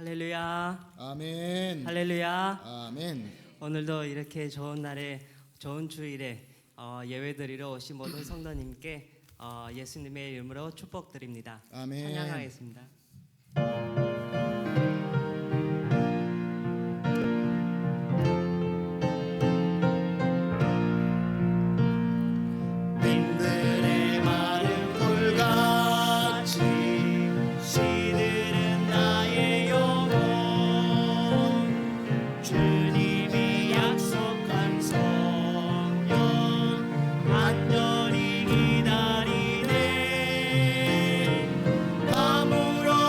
할렐루야. 아멘. 할렐루야. 아멘. 오늘도 이렇게 좋은 날에 좋은 주일에 예배드리러 오신 모든 성도님께 예수님의 이름으로 축복드립니다. 아멘. 찬양하겠습니다. 님들의 마른 돌같이 시들은 나의 영혼 주님이 약속한 성령 안전히 기다리네. 아무런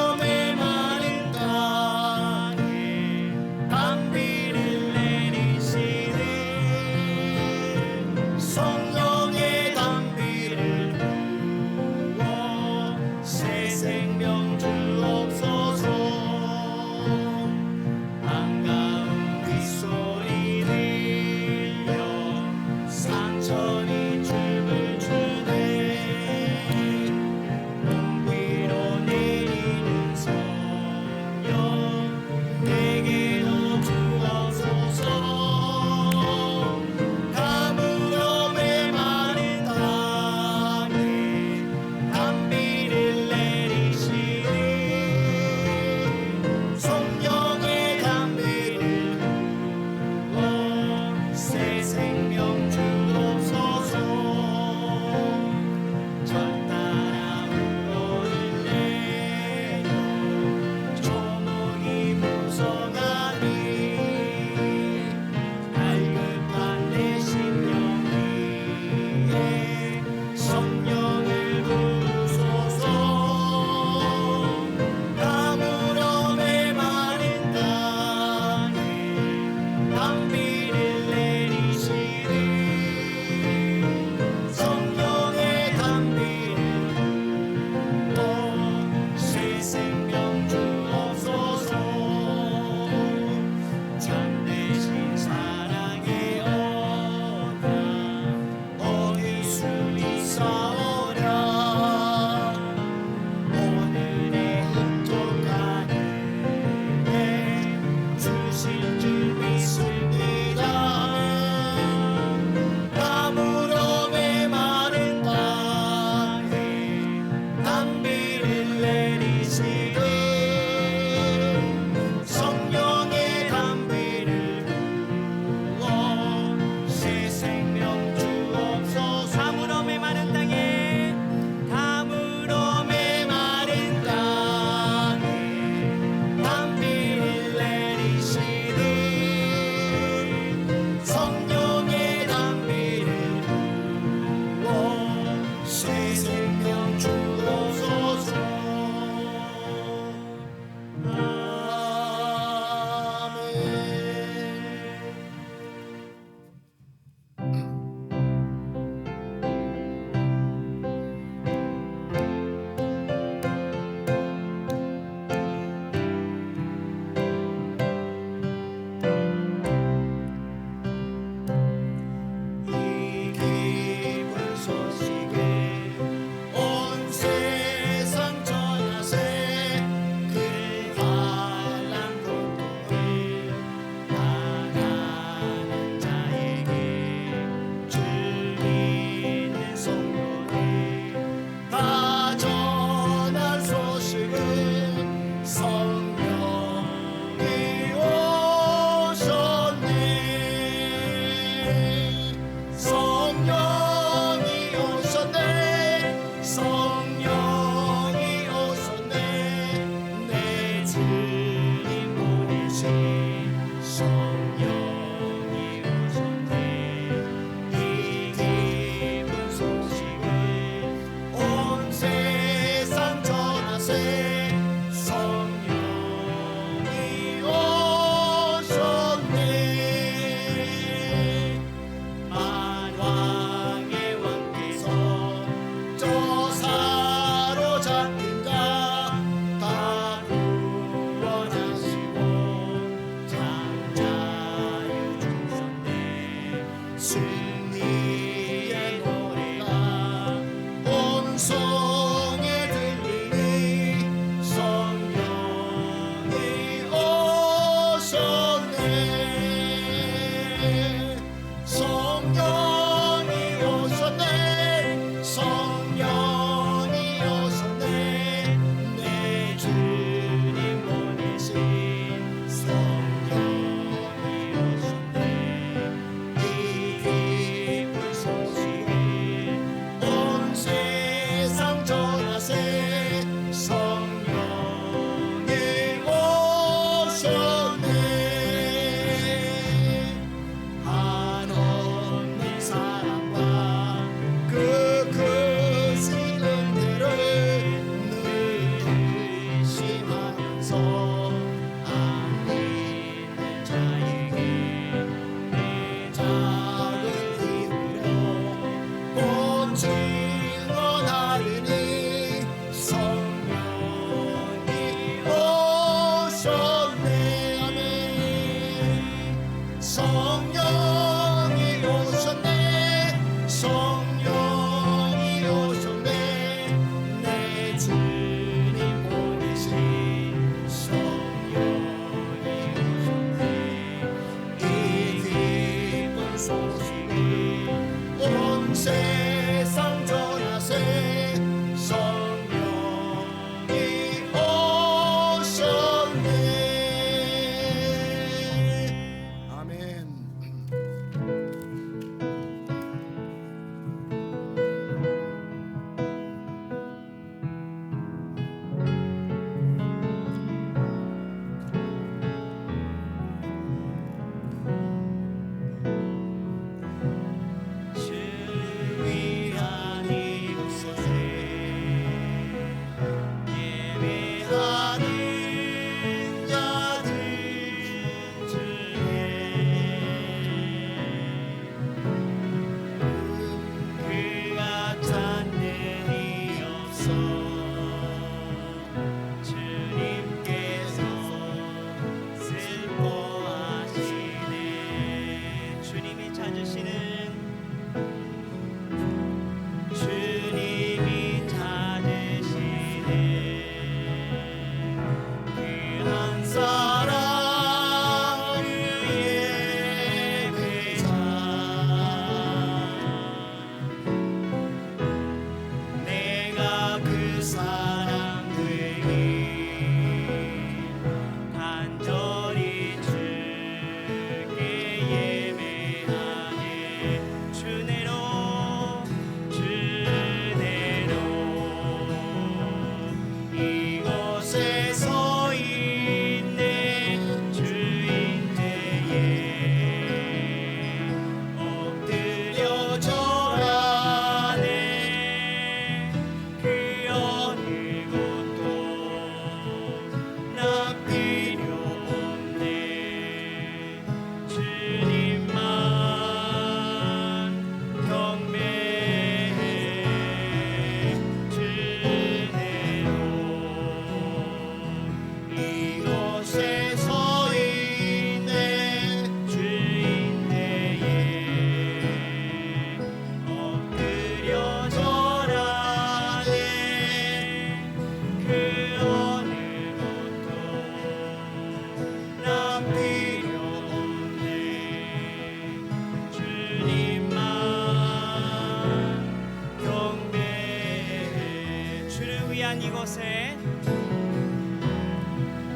위한 이곳에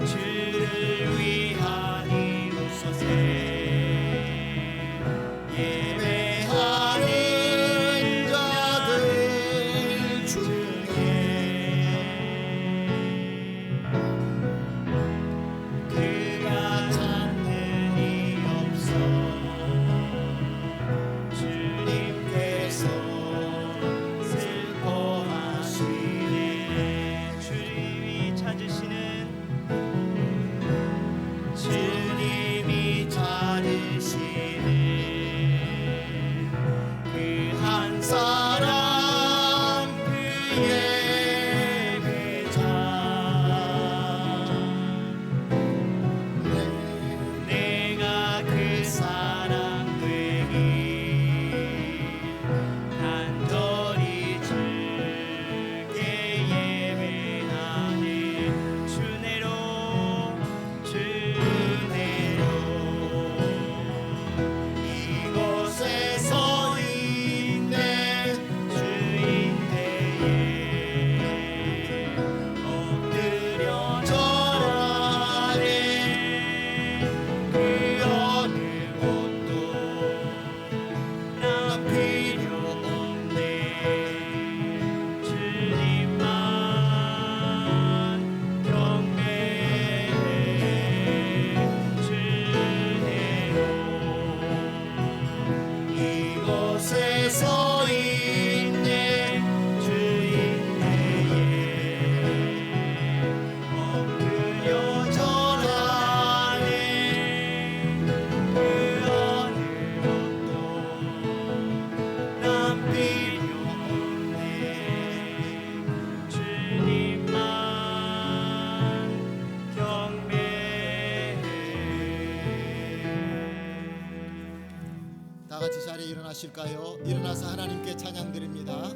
주를 위한 이곳에 예배하는 자들 중에 그가 찾는 이 없어 주님께서 슬퍼하시네. 주님이 찾으시는 주님이 찾으시네. 그 한 사람 그 예배자 내가 그 사람 되기 간절히 주께 예배하네. 주내로 이곳에 서 있네. 주인대에 엎드려 절하네. 그 어느 곳도 나 필요 없네. 주님만 경배해. 주내로 이곳에 서 있네. 주인대에 엎드려 절하네. 그 어느 것도 난 필요 없네. 주님만 경배해. 다 같이 자리에 일어나실까요? 일어나서 하나님께 찬양 드립니다.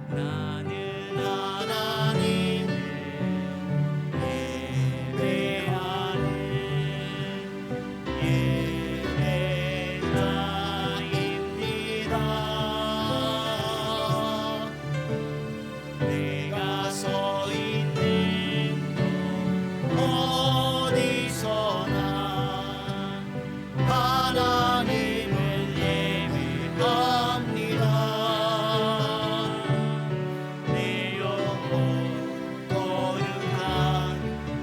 나는 하나님을 예배하는 예배자입니다. 내가 서 있는 곳 어디서나 하나님을 예배합니다. 내 영혼 거룩한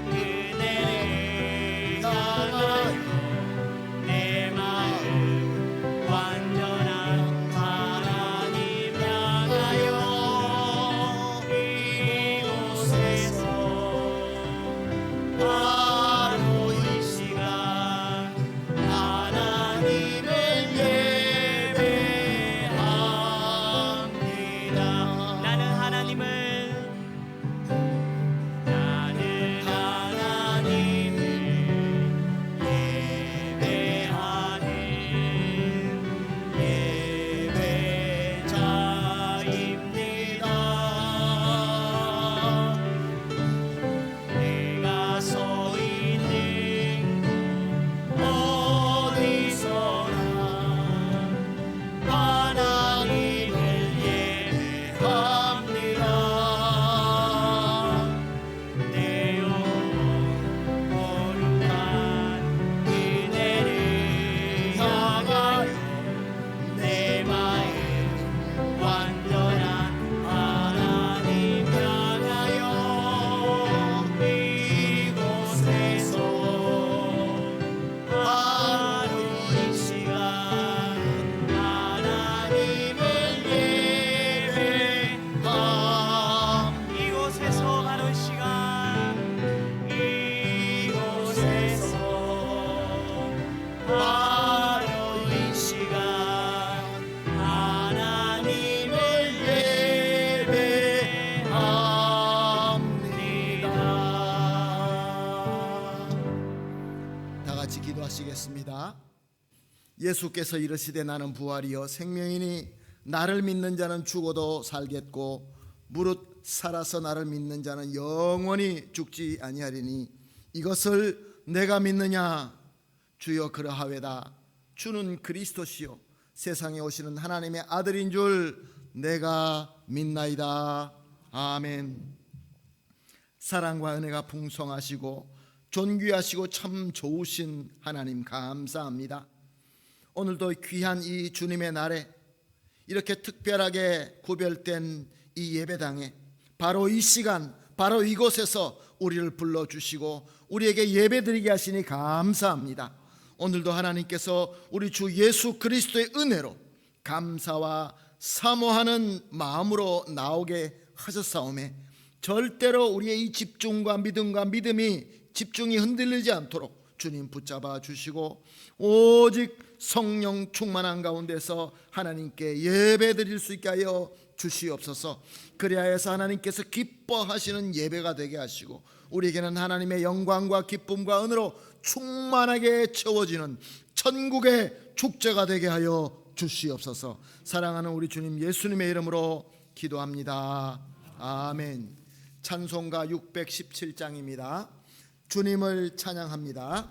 그네를 향하여 내 마음 완전한 하나님 향하여 이곳에서 바로 이 시간 하나님을 예배합니다. 나는 하나님을 예배하는 예배자입니다. 내가 서 있는 곳 어디서나 하나님을 예배합니다. 내 영혼 거룩한 그네를 향하여 내 마음 완전한 하나님 향하여 이곳에서 바로 이 시간 하나님을 예배합니다. 이곳에서 바로 이 시간 이곳에서 바로 이 시간 하나님을 예배합니다. 다 같이 기도하시겠습니다. 예수께서 이르시되 나는 부활이요 생명이니 나를 믿는 자는 죽어도 살겠고 무릇 살아서 나를 믿는 자는 영원히 죽지 아니하리니 이것을 내가 믿느냐? 주여 그러하외다. 주는 그리스도시요 세상에 오시는 하나님의 아들인 줄 내가 믿나이다. 아멘. 사랑과 은혜가 풍성하시고 존귀하시고 참 좋으신 하나님 감사합니다. 오늘도 귀한 이 주님의 날에 이렇게 특별하게 구별된 이 예배당에 바로 이 시간 바로 이곳에서 우리를 불러주시고 우리에게 예배드리게 하시니 감사합니다. 오늘도 하나님께서 우리 주 예수 그리스도의 은혜로 감사와 사모하는 마음으로 나오게 하셨사오매 절대로 우리의 이 집중과 믿음과 믿음이 집중이 흔들리지 않도록 주님 붙잡아 주시고 오직 성령 충만한 가운데서 하나님께 예배드릴 수 있게 하여 주시옵소서. 그래야 해서 하나님께서 기뻐하시는 예배가 되게 하시고 우리에게는 하나님의 영광과 기쁨과 은혜로 충만하게 채워지는 천국의 축제가 되게 하여 주시옵소서. 사랑하는 우리 주님 예수님의 이름으로 기도합니다. 아멘. 찬송가 617장입니다. 주님을 찬양합니다.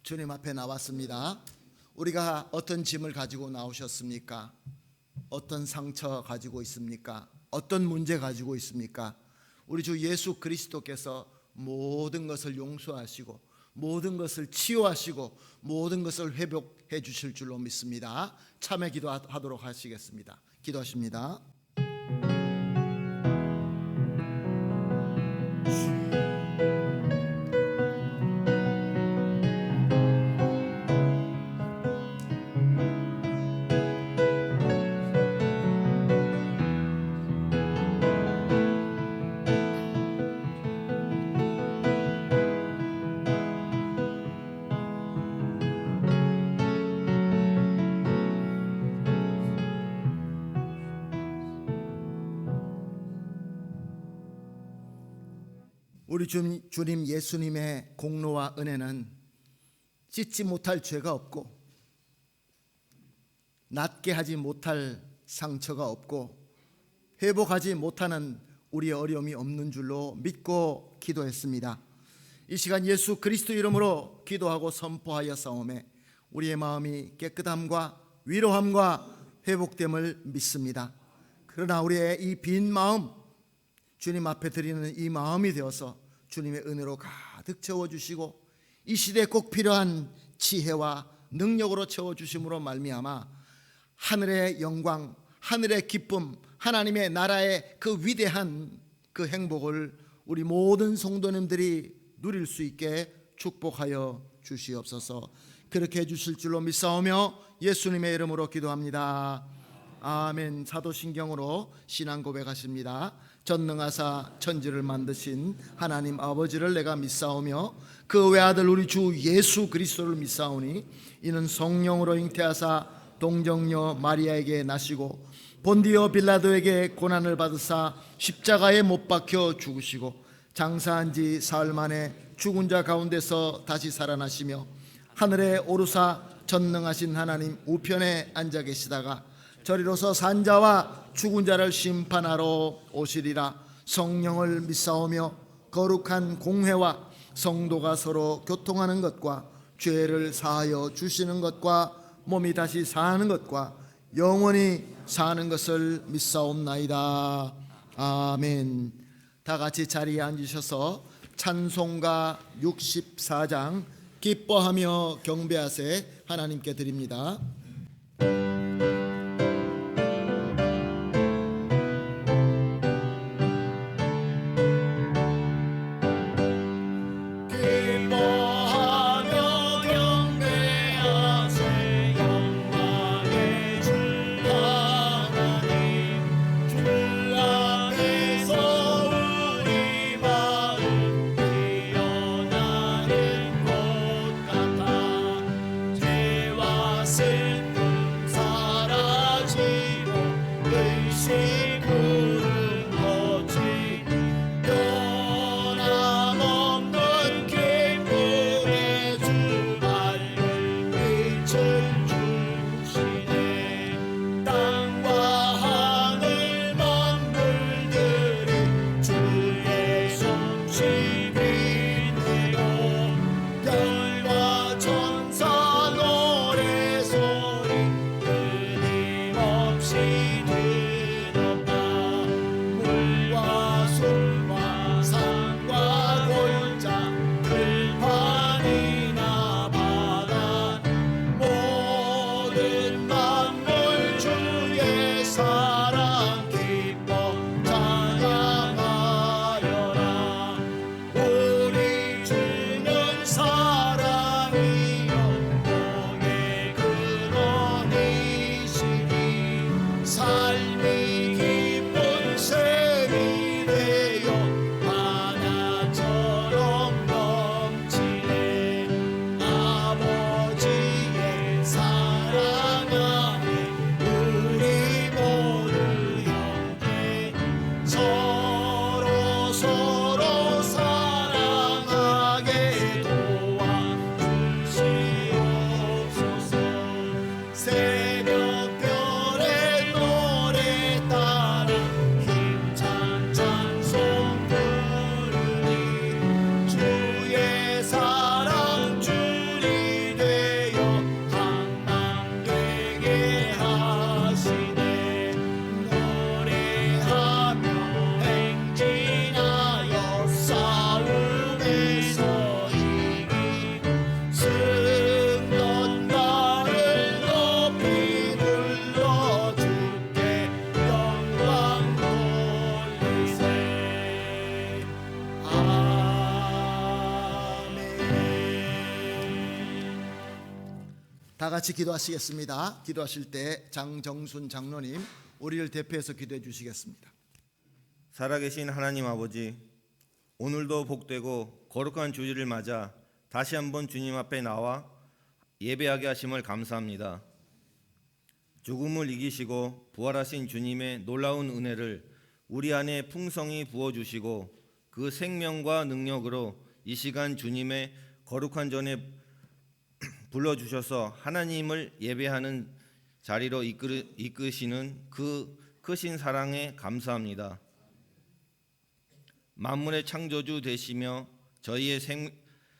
주님 앞에 나왔습니다. 우리가 어떤 짐을 가지고 나오셨습니까? 어떤 상처 가지고 있습니까? 어떤 문제 가지고 있습니까? 우리 주 예수 그리스도께서 모든 것을 용서하시고 모든 것을 치유하시고 모든 것을 회복해 주실 줄로 믿습니다. 참회 기도하도록 하시겠습니다. 기도하십니다. 우리 주님 예수님의 공로와 은혜는 씻지 못할 죄가 없고 낫게 하지 못할 상처가 없고 회복하지 못하는 우리의 어려움이 없는 줄로 믿고 기도했습니다. 이 시간 예수 그리스도 이름으로 기도하고 선포하여 싸움에 우리의 마음이 깨끗함과 위로함과 회복됨을 믿습니다. 그러나 우리의 이 빈 마음, 주님 앞에 드리는 이 마음이 되어서 주님의 은혜로 가득 채워주시고 이 시대에 꼭 필요한 지혜와 능력으로 채워주심으로 말미암아 하늘의 영광, 하늘의 기쁨, 하나님의 나라의 그 위대한 그 행복을 우리 모든 성도님들이 누릴 수 있게 축복하여 주시옵소서. 그렇게 해주실 줄로 믿사오며 예수님의 이름으로 기도합니다. 아멘. 사도신경으로 신앙 고백하십니다. 전능하사 천지를 만드신 하나님 아버지를 내가 믿사오며 그 외아들 우리 주 예수 그리스도를 믿사오니 이는 성령으로 잉태하사 동정녀 마리아에게 나시고 본디오 빌라도에게 고난을 받으사 십자가에 못 박혀 죽으시고 장사한 지 사흘 만에 죽은 자 가운데서 다시 살아나시며 하늘에 오르사 전능하신 하나님 우편에 앉아 계시다가 저리로서 산자와 죽은 자를 심판하러 오시리라. 성령을 믿사오며 거룩한 공회와 성도가 서로 교통하는 것과 죄를 사하여 주시는 것과 몸이 다시 사는 것과 영원히 사는 것을 믿사옵나이다. 아멘. 다 같이 자리에 앉으셔서 찬송가 64장 기뻐하며 경배하세 하나님께 드립니다. 다 같이 기도하시겠습니다. 기도하실 때 장정순 장로님 우리를 대표해서 기도해 주시겠습니다. 살아계신 하나님 아버지, 오늘도 복되고 거룩한 주일을 맞아 다시 한번 주님 앞에 나와 예배하게 하심을 감사합니다. 죽음을 이기시고 부활하신 주님의 놀라운 은혜를 우리 안에 풍성히 부어주시고 그 생명과 능력으로 이 시간 주님의 거룩한 전에 불러주셔서 하나님을 예배하는 자리로 이끄시는 그 크신 사랑에 감사합니다. 만물의 창조주 되시며 저희의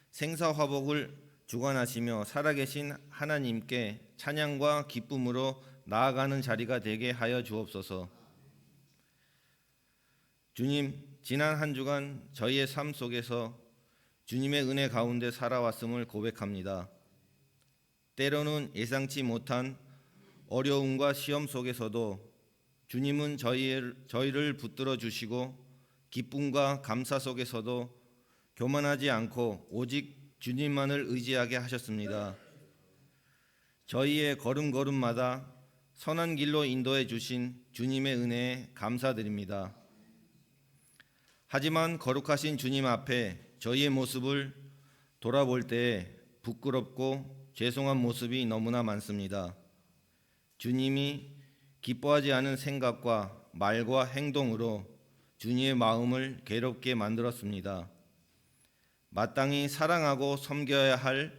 생사화복을 주관하시며 살아계신 하나님께 찬양과 기쁨으로 나아가는 자리가 되게 하여 주옵소서. 주님, 지난 한 주간 저희의 삶 속에서 주님의 은혜 가운데 살아왔음을 고백합니다. 때로는 예상치 못한 어려움과 시험 속에서도 주님은 저희를 붙들어 주시고 기쁨과 감사 속에서도 교만하지 않고 오직 주님만을 의지하게 하셨습니다. 저희의 걸음걸음마다 선한 길로 인도해 주신 주님의 은혜에 감사드립니다. 하지만 거룩하신 주님 앞에 저희의 모습을 돌아볼 때에 부끄럽고 죄송한 모습이 너무나 많습니다. 주님이 기뻐하지 않은 생각과 말과 행동으로 주님의 마음을 괴롭게 만들었습니다. 마땅히 사랑하고 섬겨야 할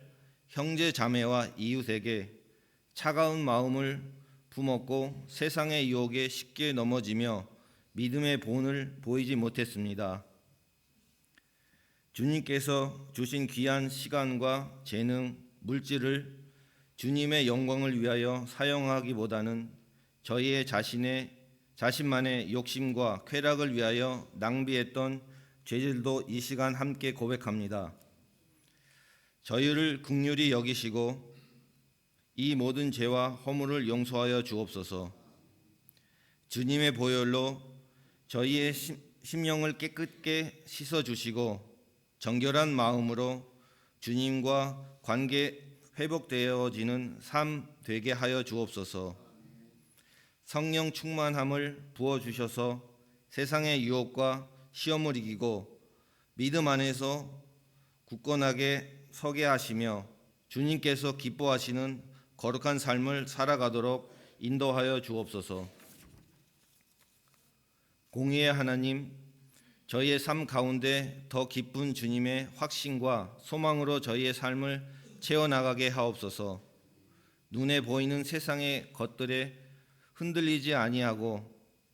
형제 자매와 이웃에게 차가운 마음을 품었고 세상의 유혹에 쉽게 넘어지며 믿음의 본을 보이지 못했습니다. 주님께서 주신 귀한 시간과 재능, 물질을 주님의 영광을 위하여 사용하기보다는 저희의 자신만의 욕심과 쾌락을 위하여 낭비했던 죄질도 이 시간 함께 고백합니다. 저희를 긍휼히 여기시고 이 모든 죄와 허물을 용서하여 주옵소서. 주님의 보혈로 저희의 심령을 깨끗게 씻어주시고 정결한 마음으로 주님과 관계 회복되어지는 삶 되게 하여 주옵소서. 성령 충만함을 부어주셔서 세상의 유혹과 시험을 이기고 믿음 안에서 굳건하게 서게 하시며 주님께서 기뻐하시는 거룩한 삶을 살아가도록 인도하여 주옵소서. 공의의 하나님, 저희의 삶 가운데 더 기쁜 주님의 확신과 소망으로 저희의 삶을 채워나가게 하옵소서. 눈에 보이는 세상의 것들에 흔들리지 아니하고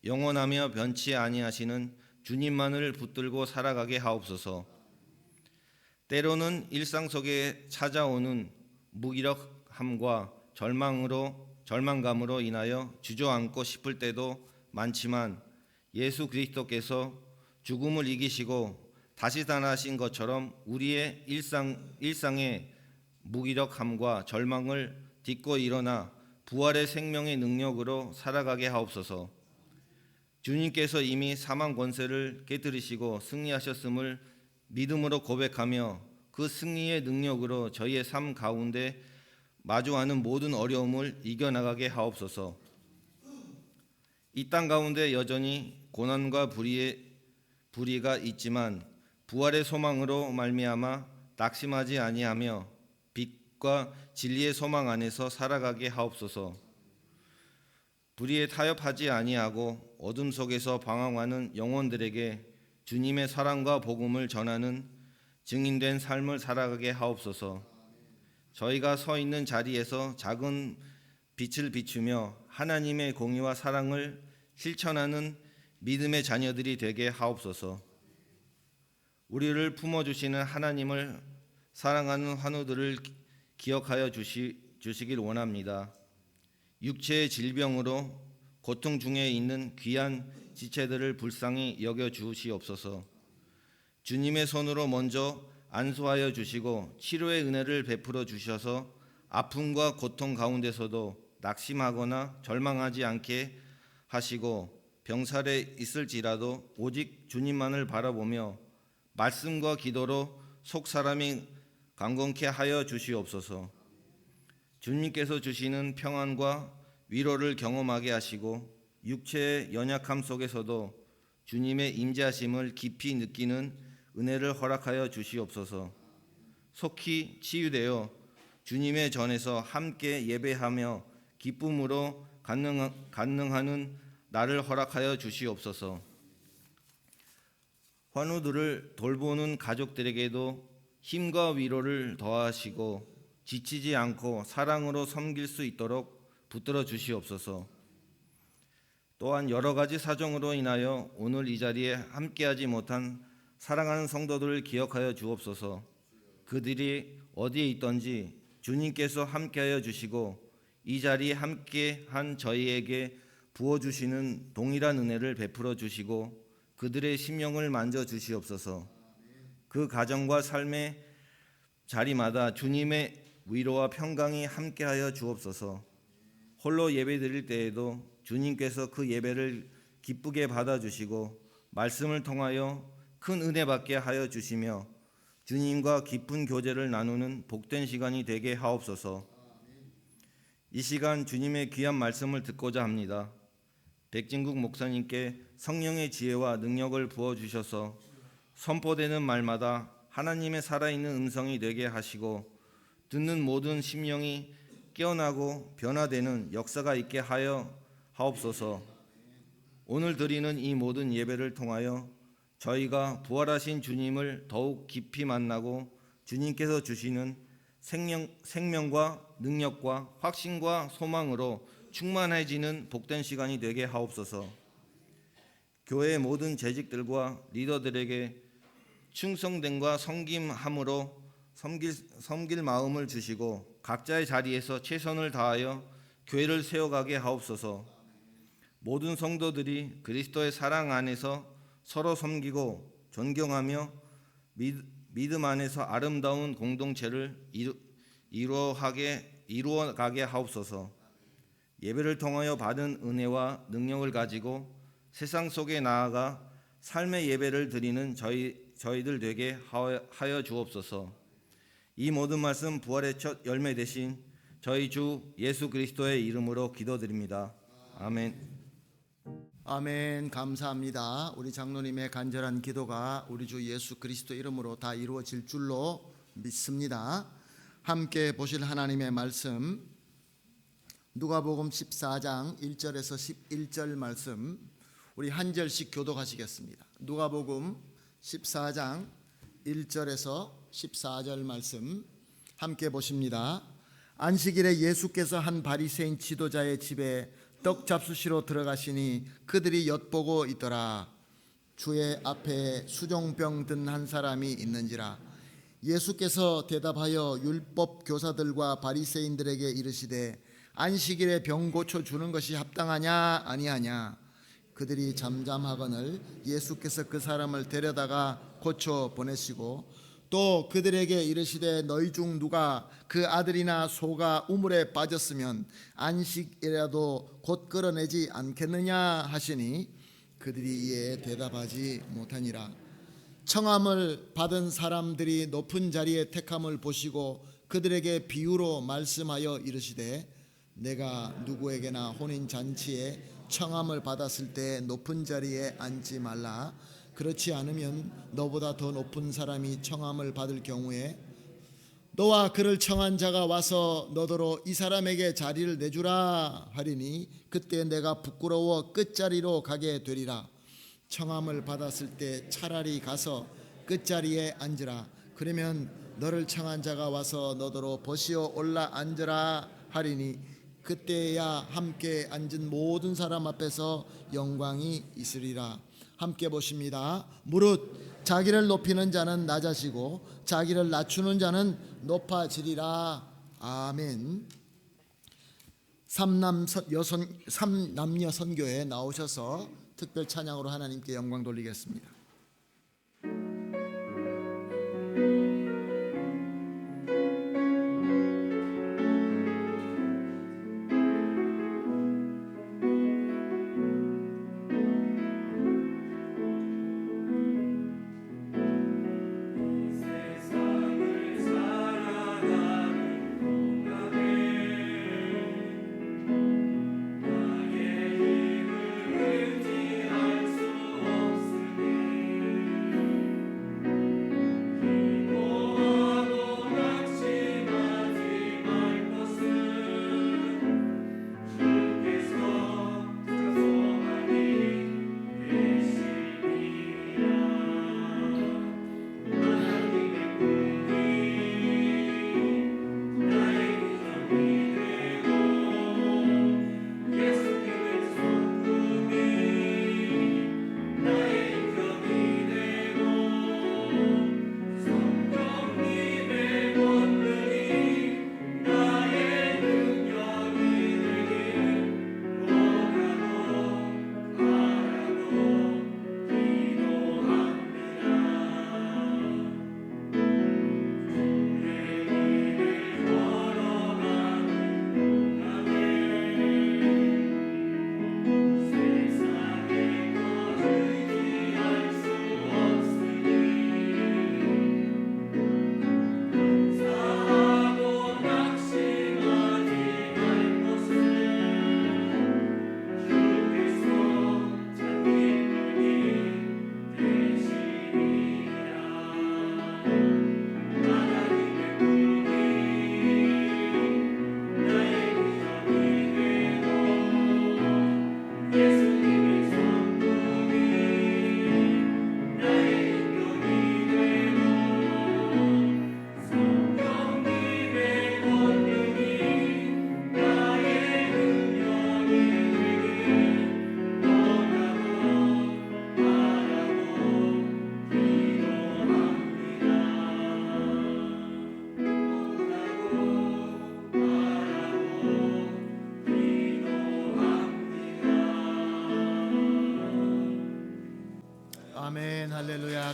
영원하며 변치 아니하시는 주님만을 붙들고 살아가게 하옵소서. 때로는 일상 속에 찾아오는 무기력함과 절망감으로 인하여 주저앉고 싶을 때도 많지만 예수 그리스도께서 죽음을 이기시고 다시 살아나신 것처럼 우리의 일상의 무기력함과 절망을 딛고 일어나 부활의 생명의 능력으로 살아가게 하옵소서. 주님께서 이미 사망 권세를 깨뜨리시고 승리하셨음을 믿음으로 고백하며 그 승리의 능력으로 저희의 삶 가운데 마주하는 모든 어려움을 이겨나가게 하옵소서. 이 땅 가운데 여전히 고난과 불의가 있지만 부활의 소망으로 말미암아 낙심하지 아니하며 빛과 진리의 소망 안에서 살아가게 하옵소서. 불의에 타협하지 아니하고 어둠 속에서 방황하는 영혼들에게 주님의 사랑과 복음을 전하는 증인된 삶을 살아가게 하옵소서. 저희가 서 있는 자리에서 작은 빛을 비추며 하나님의 공의와 사랑을 실천하는 믿음의 자녀들이 되게 하옵소서. 우리를 품어주시는 하나님을 사랑하는 환우들을 기억하여 주시길 원합니다. 육체의 질병으로 고통 중에 있는 귀한 지체들을 불쌍히 여겨 주시옵소서. 주님의 손으로 먼저 안수하여 주시고 치료의 은혜를 베풀어 주셔서 아픔과 고통 가운데서도 낙심하거나 절망하지 않게 하시고 병살에 있을지라도 오직 주님만을 바라보며 말씀과 기도로 속 사람이 강건케 하여 주시옵소서. 주님께서 주시는 평안과 위로를 경험하게 하시고 육체의 연약함 속에서도 주님의 임재하심을 깊이 느끼는 은혜를 허락하여 주시옵소서. 속히 치유되어 주님의 전에서 함께 예배하며 기쁨으로 간능하는 나를 허락하여 주시옵소서. 환우들을 돌보는 가족들에게도 힘과 위로를 더하시고 지치지 않고 사랑으로 섬길 수 있도록 붙들어 주시옵소서. 또한 여러 가지 사정으로 인하여 오늘 이 자리에 함께하지 못한 사랑하는 성도들을 기억하여 주옵소서. 그들이 어디에 있든지 주님께서 함께하여 주시고 이 자리에 함께한 저희에게 부어주시는 동일한 은혜를 베풀어 주시고 그들의 심령을 만져 주시옵소서. 그 가정과 삶의 자리마다 주님의 위로와 평강이 함께하여 주옵소서. 홀로 예배 드릴 때에도 주님께서 그 예배를 기쁘게 받아주시고 말씀을 통하여 큰 은혜 받게 하여 주시며 주님과 깊은 교제를 나누는 복된 시간이 되게 하옵소서. 이 시간 주님의 귀한 말씀을 듣고자 합니다. 백진국 목사님께 성령의 지혜와 능력을 부어주셔서 선포되는 말마다 하나님의 살아있는 음성이 되게 하시고 듣는 모든 심령이 깨어나고 변화되는 역사가 있게 하여 하옵소서. 오늘 드리는 이 모든 예배를 통하여 저희가 부활하신 주님을 더욱 깊이 만나고 주님께서 주시는 생명과 능력과 확신과 소망으로 충만해지는 복된 시간이 되게 하옵소서. 교회의 모든 재직들과 리더들에게 충성됨과 섬김함으로 섬길 마음을 주시고 각자의 자리에서 최선을 다하여 교회를 세워가게 하옵소서. 모든 성도들이 그리스도의 사랑 안에서 서로 섬기고 존경하며 믿음 안에서 아름다운 공동체를 이루어가게 하옵소서. 예배를 통하여 받은 은혜와 능력을 가지고 세상 속에 나아가 삶의 예배를 드리는 저희들 되게 하여 주옵소서. 이 모든 말씀 부활의 첫 열매 되신 저희 주 예수 그리스도의 이름으로 기도드립니다. 아멘. 아멘. 감사합니다. 우리 장로님의 간절한 기도가 우리 주 예수 그리스도 이름으로 다 이루어질 줄로 믿습니다. 함께 보실 하나님의 말씀 누가복음 14장 1절에서 11절 말씀 우리 한 절씩 교독하시겠습니다. 누가복음 14장 1절에서 14절 말씀 함께 보십니다. 안식일에 예수께서 한 바리새인 지도자의 집에 떡 잡수시러 들어가시니 그들이 엿보고 있더라. 주의 앞에 수종병 든 한 사람이 있는지라. 예수께서 대답하여 율법 교사들과 바리새인들에게 이르시되 안식일에 병 고쳐 주는 것이 합당하냐 아니하냐. 그들이 잠잠하거늘 예수께서 그 사람을 데려다가 고쳐 보내시고 또 그들에게 이르시되 너희 중 누가 그 아들이나 소가 우물에 빠졌으면 안식이라도 곧 끌어내지 않겠느냐 하시니 그들이 이에 대답하지 못하니라. 청함을 받은 사람들이 높은 자리에 택함을 보시고 그들에게 비유로 말씀하여 이르시되 내가 누구에게나 혼인잔치에 청함을 받았을 때 높은 자리에 앉지 말라. 그렇지 않으면 너보다 더 높은 사람이 청함을 받을 경우에 너와 그를 청한 자가 와서 너더러 이 사람에게 자리를 내주라 하리니 그때 내가 부끄러워 끝자리로 가게 되리라. 청함을 받았을 때 차라리 가서 끝자리에 앉으라. 그러면 너를 청한 자가 와서 너더러 버시어 올라 앉으라 하리니 그때야 함께 앉은 모든 사람 앞에서 영광이 있으리라. 함께 보십니다. 무릇 자기를 높이는 자는 낮아지고 자기를 낮추는 자는 높아지리라. 아멘. 삼남녀 선교에 나오셔서 특별 찬양으로 하나님께 영광 돌리겠습니다.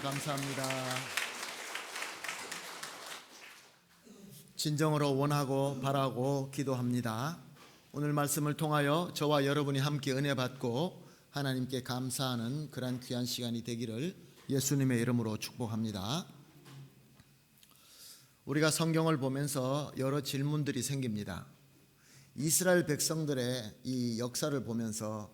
감사합니다. 감사합니다. 진정으로 원하고 바라고 기도합니다. 오늘 말씀을 통하여 저와 여러분이 함께 은혜 받고 하나님께 감사하는 그런 귀한 시간이 되기를 예수님의 이름으로 축복합니다. 우리가 성경을 보면서 여러 질문들이 생깁니다. 이스라엘 백성들의 이 역사를 보면서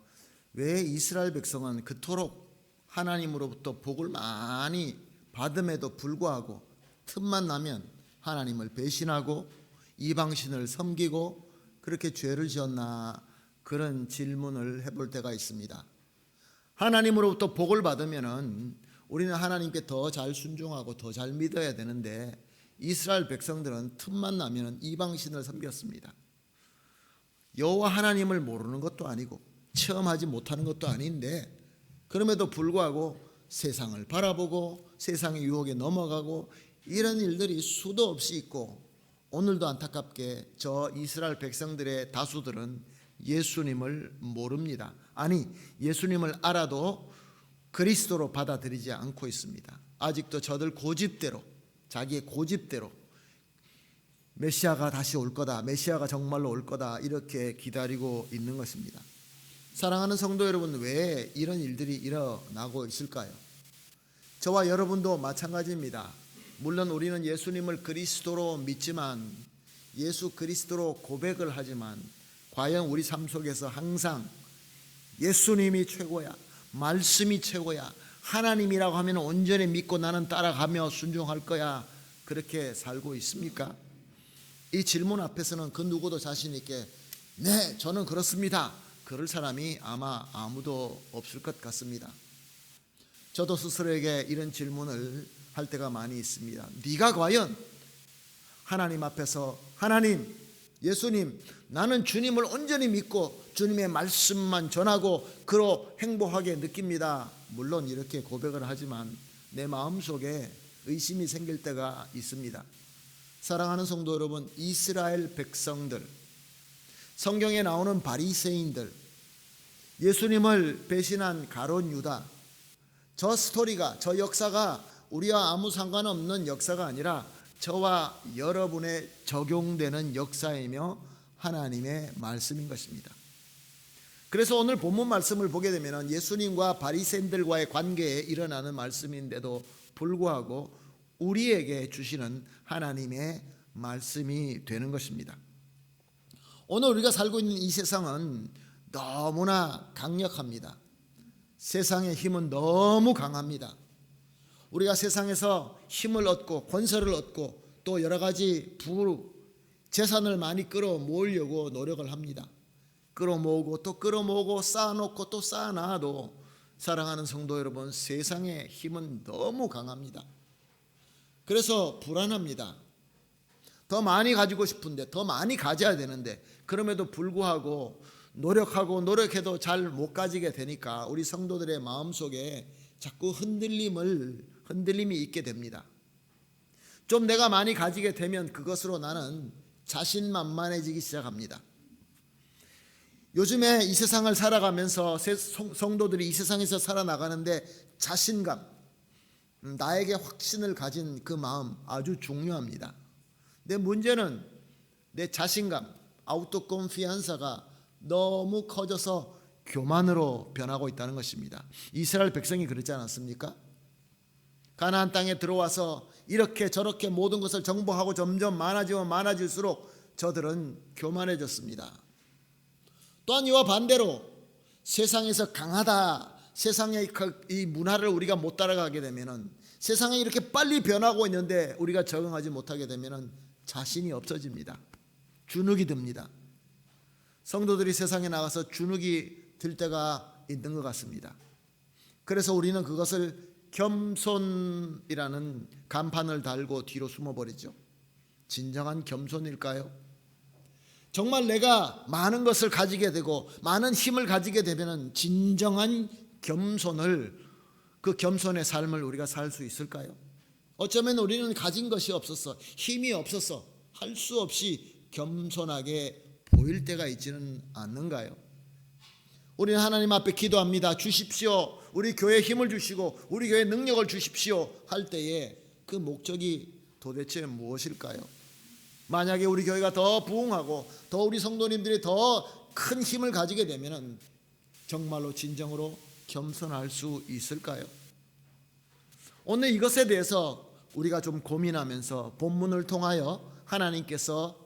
왜 이스라엘 백성은 그토록 하나님으로부터 복을 많이 받음에도 불구하고 틈만 나면 하나님을 배신하고 이방신을 섬기고 그렇게 죄를 지었나, 그런 질문을 해볼 때가 있습니다. 하나님으로부터 복을 받으면은 우리는 하나님께 더 잘 순종하고 더 잘 믿어야 되는데 이스라엘 백성들은 틈만 나면 이방신을 섬겼습니다. 여호와 하나님을 모르는 것도 아니고 체험하지 못하는 것도 아닌데 그럼에도 불구하고 세상을 바라보고 세상의 유혹에 넘어가고 이런 일들이 수도 없이 있고, 오늘도 안타깝게 저 이스라엘 백성들의 다수들은 예수님을 모릅니다. 아니, 예수님을 알아도 그리스도로 받아들이지 않고 있습니다. 아직도 저들 고집대로, 자기의 고집대로 메시아가 다시 올 거다, 메시아가 정말로 올 거다, 이렇게 기다리고 있는 것입니다. 사랑하는 성도 여러분, 왜 이런 일들이 일어나고 있을까요? 저와 여러분도 마찬가지입니다. 물론 우리는 예수님을 그리스도로 믿지만, 예수 그리스도로 고백을 하지만, 과연 우리 삶 속에서 항상 예수님이 최고야, 말씀이 최고야, 하나님이라고 하면 온전히 믿고 나는 따라가며 순종할 거야, 그렇게 살고 있습니까? 이 질문 앞에서는 그 누구도 자신 있게 네, 저는 그렇습니다, 그럴 사람이 아마 아무도 없을 것 같습니다. 저도 스스로에게 이런 질문을 할 때가 많이 있습니다. 네가 과연 하나님 앞에서 하나님, 예수님, 나는 주님을 온전히 믿고 주님의 말씀만 전하고 그로 행복하게 느낍니다. 물론 이렇게 고백을 하지만 내 마음속에 의심이 생길 때가 있습니다. 사랑하는 성도 여러분, 이스라엘 백성들, 성경에 나오는 바리새인들, 예수님을 배신한 가룟 유다, 저 스토리가, 저 역사가 우리와 아무 상관없는 역사가 아니라 저와 여러분의 적용되는 역사이며 하나님의 말씀인 것입니다. 그래서 오늘 본문 말씀을 보게 되면 예수님과 바리새인들과의 관계에 일어나는 말씀인데도 불구하고 우리에게 주시는 하나님의 말씀이 되는 것입니다. 오늘 우리가 살고 있는 이 세상은 너무나 강력합니다. 세상의 힘은 너무 강합니다. 우리가 세상에서 힘을 얻고 권세를 얻고 또 여러 가지 재산을 많이 끌어모으려고 노력을 합니다. 끌어모으고 또 끌어모으고 쌓아놓고 또 쌓아놔도, 사랑하는 성도 여러분, 세상의 힘은 너무 강합니다. 그래서 불안합니다. 더 많이 가지고 싶은데, 더 많이 가져야 되는데, 그럼에도 불구하고 노력해도 잘 못 가지게 되니까 우리 성도들의 마음속에 자꾸 흔들림이 있게 됩니다. 좀 내가 많이 가지게 되면 그것으로 나는 자신만만해지기 시작합니다. 요즘에 이 세상을 살아가면서 성도들이 이 세상에서 살아나가는데 자신감, 나에게 확신을 가진 그 마음 아주 중요합니다. 내 문제는 내 자신감, 아우토콘피안사가 너무 커져서 교만으로 변하고 있다는 것입니다. 이스라엘 백성이 그렇지 않았습니까? 가나안 땅에 들어와서 이렇게 저렇게 모든 것을 정복하고 점점 많아지면 많아질수록 저들은 교만해졌습니다. 또한 이와 반대로 세상에서 강하다, 세상의 이 문화를 우리가 못 따라가게 되면은, 세상에 이렇게 빨리 변하고 있는데 우리가 적응하지 못하게 되면은 자신이 없어집니다. 주눅이 듭니다. 성도들이 세상에 나가서 주눅이 들 때가 있는 것 같습니다. 그래서 우리는 그것을 겸손이라는 간판을 달고 뒤로 숨어버리죠. 진정한 겸손일까요? 정말 내가 많은 것을 가지게 되고 많은 힘을 가지게 되면 진정한 겸손을, 그 겸손의 삶을 우리가 살 수 있을까요? 어쩌면 우리는 가진 것이 없어서, 힘이 없어서 할 수 없이 겸손하게 보일 때가 있지는 않는가요? 우리는 하나님 앞에 기도합니다. 주십시오. 우리 교회에 힘을 주시고 우리 교회에 능력을 주십시오 할 때에 그 목적이 도대체 무엇일까요? 만약에 우리 교회가 더 부흥하고 더 우리 성도님들이 더 큰 힘을 가지게 되면 정말로 진정으로 겸손할 수 있을까요? 오늘 이것에 대해서 우리가 좀 고민하면서 본문을 통하여 하나님께서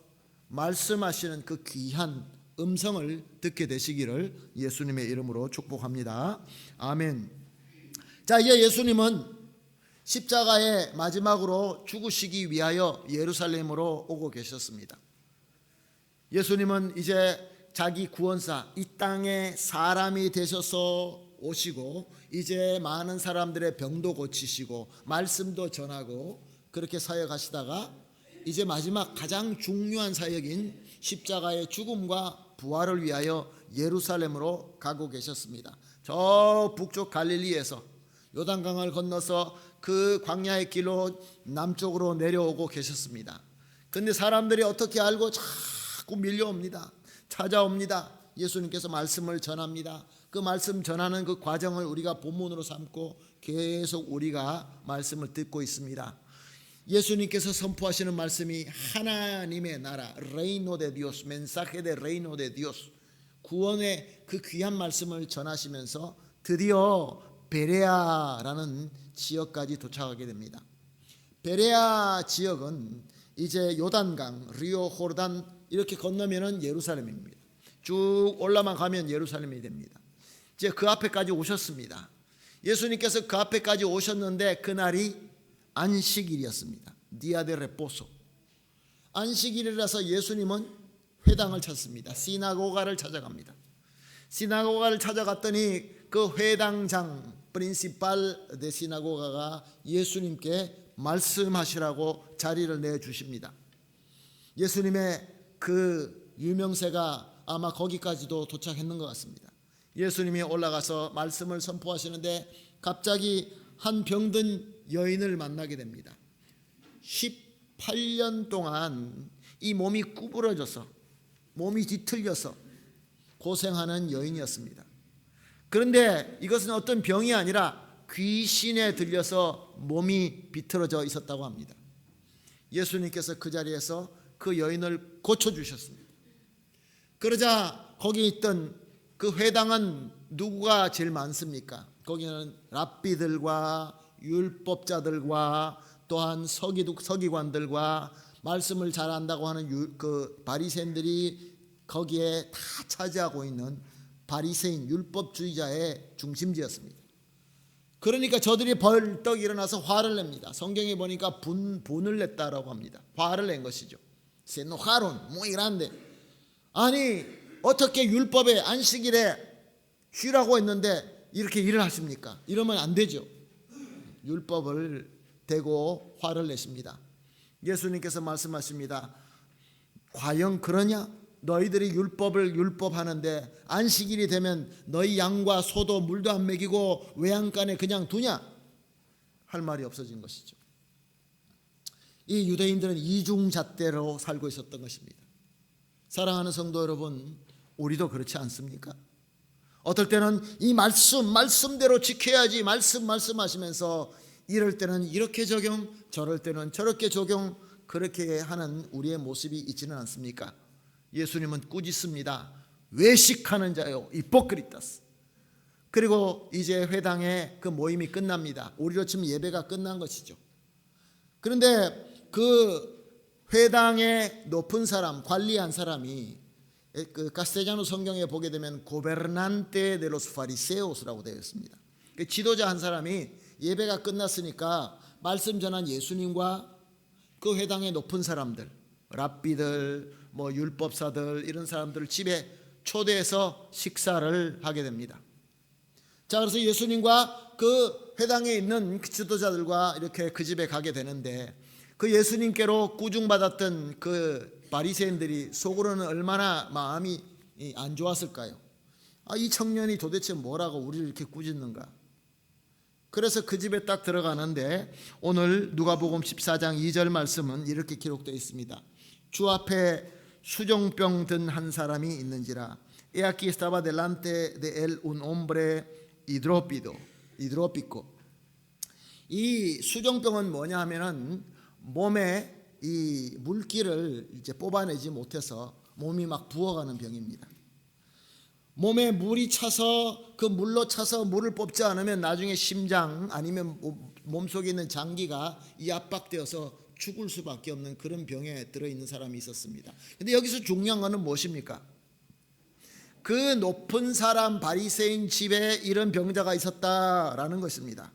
말씀하시는 그 귀한 음성을 듣게 되시기를 예수님의 이름으로 축복합니다. 아멘. 자, 이제 예수님은 십자가에 마지막으로 죽으시기 위하여 예루살렘으로 오고 계셨습니다. 예수님은 이제 자기 구원사, 이 땅에 사람이 되셔서 오시고 이제 많은 사람들의 병도 고치시고 말씀도 전하고 그렇게 사역하시다가 이제 마지막 가장 중요한 사역인 십자가의 죽음과 부활을 위하여 예루살렘으로 가고 계셨습니다. 저 북쪽 갈릴리에서 요단강을 건너서 그 광야의 길로 남쪽으로 내려오고 계셨습니다. 그런데 사람들이 어떻게 알고 자꾸 밀려옵니다. 찾아옵니다. 예수님께서 말씀을 전합니다. 그 말씀 전하는 그 과정을 우리가 본문으로 삼고 계속 우리가 말씀을 듣고 있습니다. 예수님께서 선포하시는 말씀이 하나님의 나라, Reino de Dios, mensaje de Reino de Dios, 구원의 그 귀한 말씀을 전하시면서 드디어 베레아라는 지역까지 도착하게 됩니다. 베레아 지역은 이제 요단강, 리오 호르단 이렇게 건너면은 예루살렘입니다. 쭉 올라만 가면 예루살렘이 됩니다. 이제 그 앞에까지 오셨습니다. 예수님께서 그 앞에까지 오셨는데 그날이 안식일이었습니다. Día de reposo. 안식일이라서 예수님은 회당을 찾습니다. 시나고가를 찾아갑니다. 시나고가를 찾아갔더니 그 회당장 principal de sinagoga가 예수님께 말씀하시라고 자리를 내주십니다. 예수님의 그 유명세가 아마 거기까지도 도착했는 것 같습니다. 예수님이 올라가서 말씀을 선포하시는데 갑자기 한 병든 여인을 만나게 됩니다. 18년 동안 이 몸이 구부러져서 몸이 뒤틀려서 고생하는 여인이었습니다. 그런데 이것은 어떤 병이 아니라 귀신에 들려서 몸이 비틀어져 있었다고 합니다. 예수님께서 그 자리에서 그 여인을 고쳐주셨습니다. 그러자 거기 있던 그 회당은 누구가 제일 많습니까? 거기는 랍비들과 율법자들과 또한 서기관들과 말씀을 잘 안다고 하는 그 바리새인들이 거기에 다 차지하고 있는 바리새인 율법주의자의 중심지였습니다. 그러니까 저들이 벌떡 일어나서 화를 냅니다. 성경에 보니까 분을 냈다라고 합니다. 화를 낸 것이죠. Se enojaron muy grande. 아니 어떻게 율법의 안식일에 쉬라고 했는데 이렇게 일을 하십니까? 이러면 안 되죠. 율법을 대고 화를 내십니다. 예수님께서 말씀하십니다. 과연 그러냐? 너희들이 율법하는데 안식일이 되면 너희 양과 소도 물도 안 먹이고 외양간에 그냥 두냐? 할 말이 없어진 것이죠. 이 유대인들은 이중잣대로 살고 있었던 것입니다. 사랑하는 성도 여러분, 우리도 그렇지 않습니까? 어떨 때는 이 말씀대로 지켜야지 말씀하시면서 이럴 때는 이렇게 적용, 저럴 때는 저렇게 적용, 그렇게 하는 우리의 모습이 있지는 않습니까? 예수님은 꾸짖습니다. 외식하는 자요, 히포크리타스. 그리고 이제 회당의 그 모임이 끝납니다. 우리로 치면 예배가 끝난 것이죠. 그런데 그 회당의 높은 사람, 관리한 사람이 그 카스텔자노 성경에 보게 되면 고베르난테 데 로스 파리세오스라고 되어 있습니다. 그 지도자 한 사람이 예배가 끝났으니까 말씀 전한 예수님과 그 회당의 높은 사람들, 랍비들, 뭐 율법사들 이런 사람들을 집에 초대해서 식사를 하게 됩니다. 자, 그래서 예수님과 그 회당에 있는 지도자들과 이렇게 그 집에 가게 되는데 그 예수님께로 꾸중받았던 그 바리새인들이 속으로는 얼마나 마음이 안 좋았을까요? 이 청년이 도대체 뭐라고 우리를 이렇게 꾸짖는가? 그래서 그 집에 딱 들어가는데 오늘 누가복음 14장 2절 말씀은 이렇게 기록되어 있습니다. 주 앞에 수종병 든 한 사람이 있는지라 He aquí estaba delante de él un hombre hidrópico. 이 수종병은 뭐냐 하면은 몸에 이 물기를 이제 뽑아내지 못해서 몸이 막 부어가는 병입니다. 몸에 물이 차서 그 물로 차서 물을 뽑지 않으면 나중에 심장 아니면 몸속에 있는 장기가 이 압박되어서 죽을 수밖에 없는 그런 병에 들어있는 사람이 있었습니다. 근데 여기서 중요한 것은 무엇입니까? 그 높은 사람 바리새인 집에 이런 병자가 있었다라는 것입니다.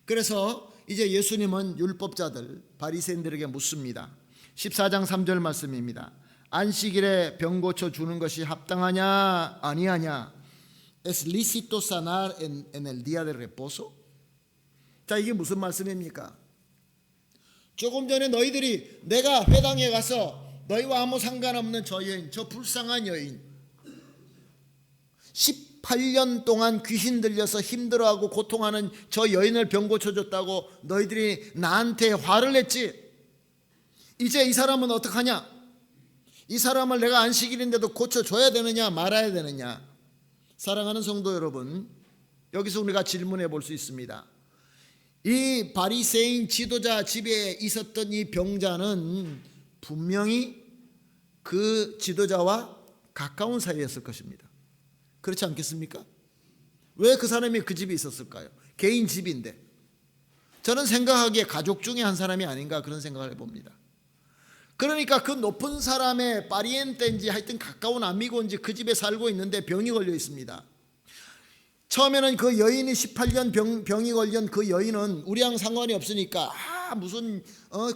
그래서 이제 예수님은 율법자들 바리새인들에게 묻습니다. 14장 3절 말씀입니다. 안식일에 병 고쳐 주는 것이 합당하냐 아니하냐? ¿Es lícito sanar en el día de reposo? 자, 이게 무슨 말씀입니까? 조금 전에 너희들이 내가 회당에 가서 너희와 아무 상관없는 저 여인, 저 불쌍한 여인 18년 동안 귀신 들려서 힘들어하고 고통하는 저 여인을 병 고쳐줬다고 너희들이 나한테 화를 냈지. 이제 이 사람은 어떡하냐? 이 사람을 내가 안식일인데도 고쳐줘야 되느냐 말아야 되느냐? 사랑하는 성도 여러분, 여기서 우리가 질문해 볼 수 있습니다. 이 바리새인 지도자 집에 있었던 이 병자는 분명히 그 지도자와 가까운 사이였을 것입니다. 그렇지 않겠습니까? 왜 그 사람이 그 집에 있었을까요? 개인 집인데. 저는 생각하기에 가족 중에 한 사람이 아닌가 그런 생각을 해봅니다. 그러니까 그 높은 사람의 파리엔테인지 하여튼 가까운 아미고인지 그 집에 살고 있는데 병이 걸려 있습니다. 처음에는 그 여인이 18년 병이 걸린 그 여인은 우리랑 상관이 없으니까 무슨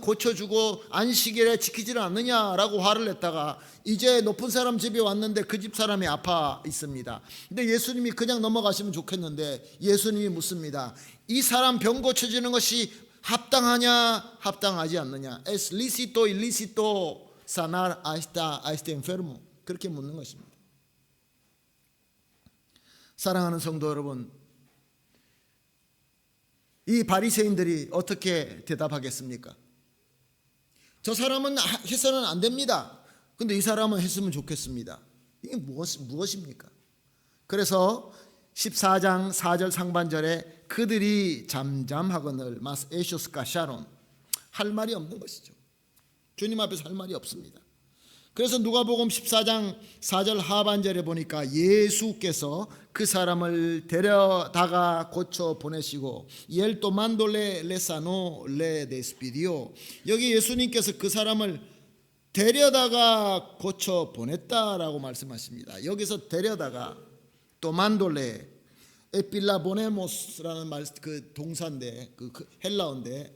고쳐주고 안식일에 지키지를 않느냐라고 화를 냈다가 이제 높은 사람 집에 왔는데 그 집 사람이 아파 있습니다. 근데 예수님이 그냥 넘어가시면 좋겠는데 예수님이 묻습니다. 이 사람 병 고쳐주는 것이 합당하냐 합당하지 않느냐? ¿Es lícito ilícito sanar a este enfermo? 그렇게 묻는 것입니다. 사랑하는 성도 여러분, 이 바리새인들이 어떻게 대답하겠습니까? 저 사람은 해서는 안 됩니다. 근데 이 사람은 했으면 좋겠습니다. 이게 무엇입니까? 그래서 14장 4절 상반절에 그들이 잠잠하거늘 마스 에쇼스 가샤론 할 말이 없는 것이죠. 주님 앞에서 할 말이 없습니다. 그래서 누가복음 14장 4절 하반절에 보니까 예수께서 그 사람을 데려다가 고쳐 보내시고 엘 tomando le sanó le despidió. 여기 예수님께서 그 사람을 데려다가 고쳐 보냈다라고 말씀하십니다. 여기서 데려다가 tomándole 에필라보네모스라는 말 그 동사인데 그 헬라어인데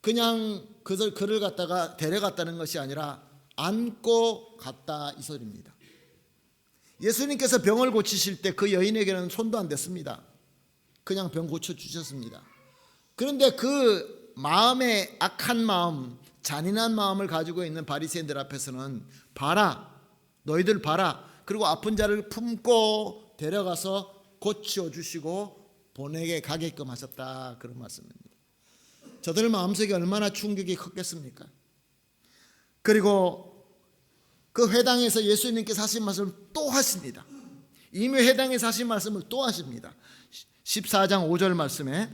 그냥 그를 갖다가 데려갔다는 것이 아니라 안고 갔다 이 소리입니다. 예수님께서 병을 고치실 때 그 여인에게는 손도 안 댔습니다. 그냥 병 고쳐 주셨습니다. 그런데 그 마음에 악한 마음, 잔인한 마음을 가지고 있는 바리새인들 앞에서는 봐라, 너희들 봐라. 그리고 아픈 자를 품고 데려가서 고쳐 주시고 보내게 가게끔 하셨다 그런 말씀입니다. 저들 마음속에 얼마나 충격이 컸겠습니까? 그리고 그 회당에서 예수님께서 하신 말씀을 또 하십니다. 이미 회당에서 하신 말씀을 또 하십니다. 14장 5절 말씀에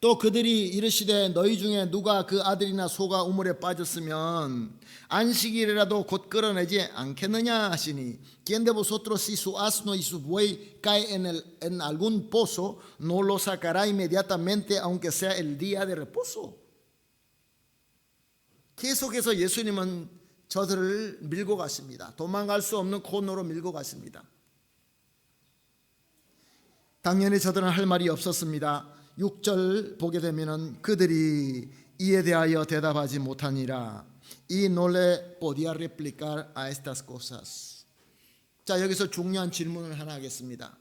또 그들이 이르시되 너희 중에 누가 그 아들이나 소가 우물에 빠졌으면 안식일이라도 곧 끌어내지 않겠느냐 하시니 ¿Quién de vosotros si su asno y su buey cae en algún pozo no lo sacará inmediatamente aunque sea el día de reposo? 계속해서 예수님은 저들을 밀고 가십니다. 도망갈 수 없는 코너로 밀고 가십니다. 당연히 저들은 할 말이 없었습니다. 6절 보게 되면은 그들이 이에 대하여 대답하지 못하니라. Y no le podía replicar a estas cosas. 자, 여기서 중요한 질문을 하나 하겠습니다.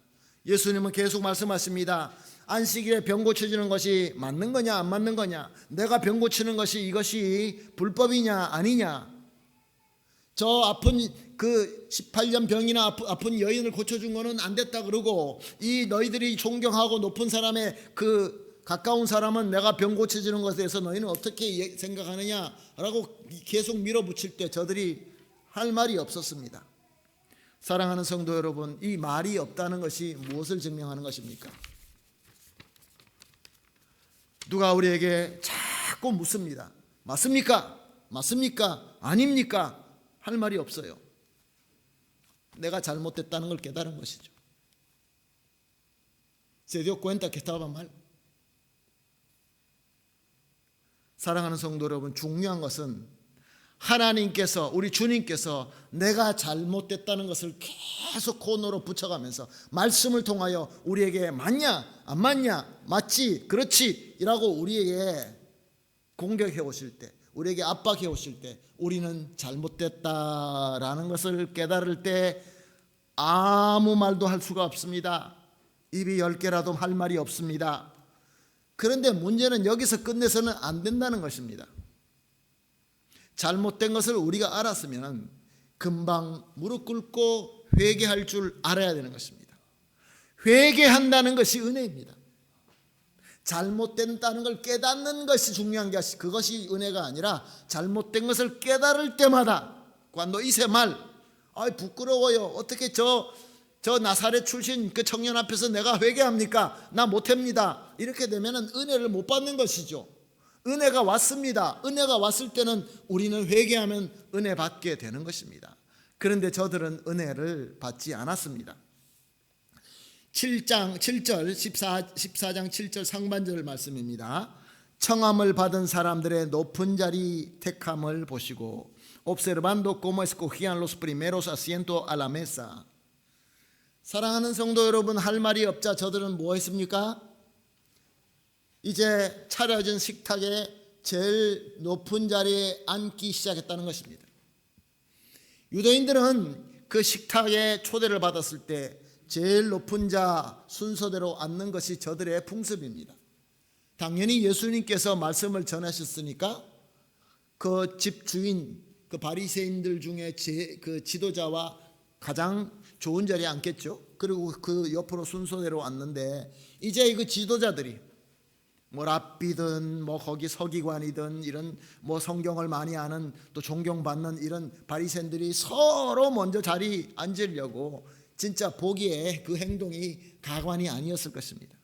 예수님은 계속 말씀하십니다. 안식일에 병 고쳐주는 것이 맞는 거냐 안 맞는 거냐, 내가 병 고치는 것이 이것이 불법이냐 아니냐, 저 아픈 그 18년 병이나 아픈 여인을 고쳐준 거는 안 됐다 그러고 이 너희들이 존경하고 높은 사람의 그 가까운 사람은 내가 병 고쳐주는 것에 대해서 너희는 어떻게 생각하느냐라고 계속 밀어붙일 때 저들이 할 말이 없었습니다. 사랑하는 성도 여러분, 이 말이 없다는 것이 무엇을 증명하는 것입니까? 누가 우리에게 자꾸 묻습니다. 맞습니까? 맞습니까? 아닙니까? 할 말이 없어요. 내가 잘못됐다는 걸 깨달은 것이죠. Se dio cuenta que estaba mal. 사랑하는 성도 여러분, 중요한 것은 하나님께서, 우리 주님께서 내가 잘못됐다는 것을 계속 코너로 붙여가면서 말씀을 통하여 우리에게 맞냐 안 맞냐, 맞지 그렇지 이라고 우리에게 공격해 오실 때, 우리에게 압박해 오실 때 우리는 잘못됐다라는 것을 깨달을 때 아무 말도 할 수가 없습니다. 입이 10개라도 할 말이 없습니다. 그런데 문제는 여기서 끝내서는 안 된다는 것입니다. 잘못된 것을 우리가 알았으면 금방 무릎 꿇고 회개할 줄 알아야 되는 것입니다. 회개한다는 것이 은혜입니다. 잘못된다는 걸 깨닫는 것이 중요한 게 그것이 은혜가 아니라 잘못된 것을 깨달을 때마다 cuando hice mal, 부끄러워요. 어떻게 저 나사렛 출신 그 청년 앞에서 내가 회개합니까? 나 못합니다. 이렇게 되면 은혜를 못 받는 것이죠. 은혜가 왔습니다. 은혜가 왔을 때는 우리는 회개하면 은혜 받게 되는 것입니다. 그런데 저들은 은혜를 받지 않았습니다. 7장 7절 14장 7절 상반절 말씀입니다. 청함을 받은 사람들의 높은 자리 택함을 보시고 observando cómo escogían los primeros asientos a la mesa. 사랑하는 성도 여러분, 할 말이 없자 저들은 뭐 했습니까? 이제 차려진 식탁에 제일 높은 자리에 앉기 시작했다는 것입니다. 유대인들은 그 식탁에 초대를 받았을 때 제일 높은 자 순서대로 앉는 것이 저들의 풍습입니다. 당연히 예수님께서 말씀을 전하셨으니까 그 집 주인, 그 바리새인들 중에 그 지도자와 가장 좋은 자리에 앉겠죠. 그리고 그 옆으로 순서대로 앉는데 이제 그 지도자들이 뭐 랍비든 뭐 거기 서기관이든 이런 뭐 성경을 많이 아는 또 존경받는 이런 바리새인들이 서로 먼저 자리 앉으려고 진짜 보기에 그 행동이 가관이 아니었을 것입니다.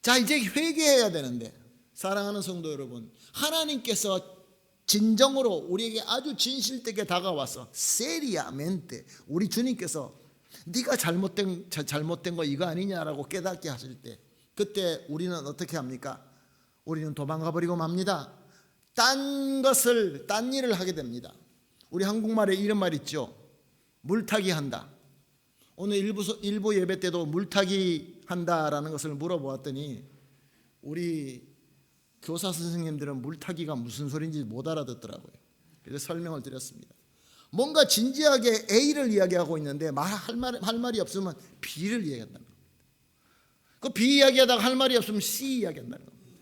자, 이제 회개해야 되는데 사랑하는 성도 여러분, 하나님께서 진정으로 우리에게 아주 진실되게 다가와서 세리아멘테 우리 주님께서 네가 잘못된 거 이거 아니냐라고 깨닫게 하실 때 그때 우리는 어떻게 합니까? 우리는 도망가 버리고 맙니다. 딴 일을 하게 됩니다. 우리 한국말에 이런 말 있죠. 물타기 한다. 오늘 일부 예배 때도 물타기 한다라는 것을 물어보았더니 우리 교사 선생님들은 물타기가 무슨 소리인지 못 알아듣더라고요. 그래서 설명을 드렸습니다. 뭔가 진지하게 A를 이야기하고 있는데 할 말이 없으면 B를 이야기한다는 겁니다. 그 B 이야기하다가 할 말이 없으면 C 이야기한다는 겁니다.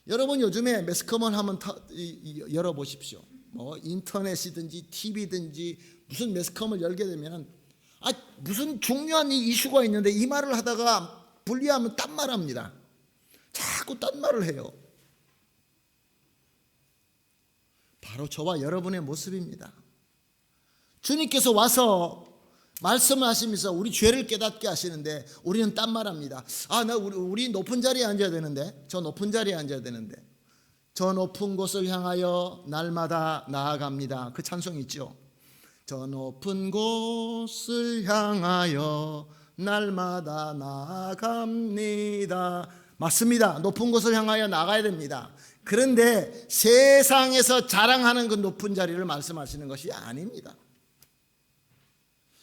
여러분 요즘에 매스컴을 한번 열어보십시오. 뭐 인터넷이든지 TV든지 무슨 매스컴을 열게 되면 무슨 중요한 이슈가 있는데 이 말을 하다가 분리하면 딴 말 합니다. 자꾸 딴 말을 해요. 바로 저와 여러분의 모습입니다. 주님께서 와서 말씀을 하시면서 우리 죄를 깨닫게 하시는데 우리는 딴 말합니다. 우리 높은 자리에 앉아야 되는데, 저 높은 자리에 앉아야 되는데, 저 높은 곳을 향하여 날마다 나아갑니다. 그 찬송이 있죠. 저 높은 곳을 향하여 날마다 나아갑니다. 맞습니다. 높은 곳을 향하여 나가야 됩니다. 그런데 세상에서 자랑하는 그 높은 자리를 말씀하시는 것이 아닙니다.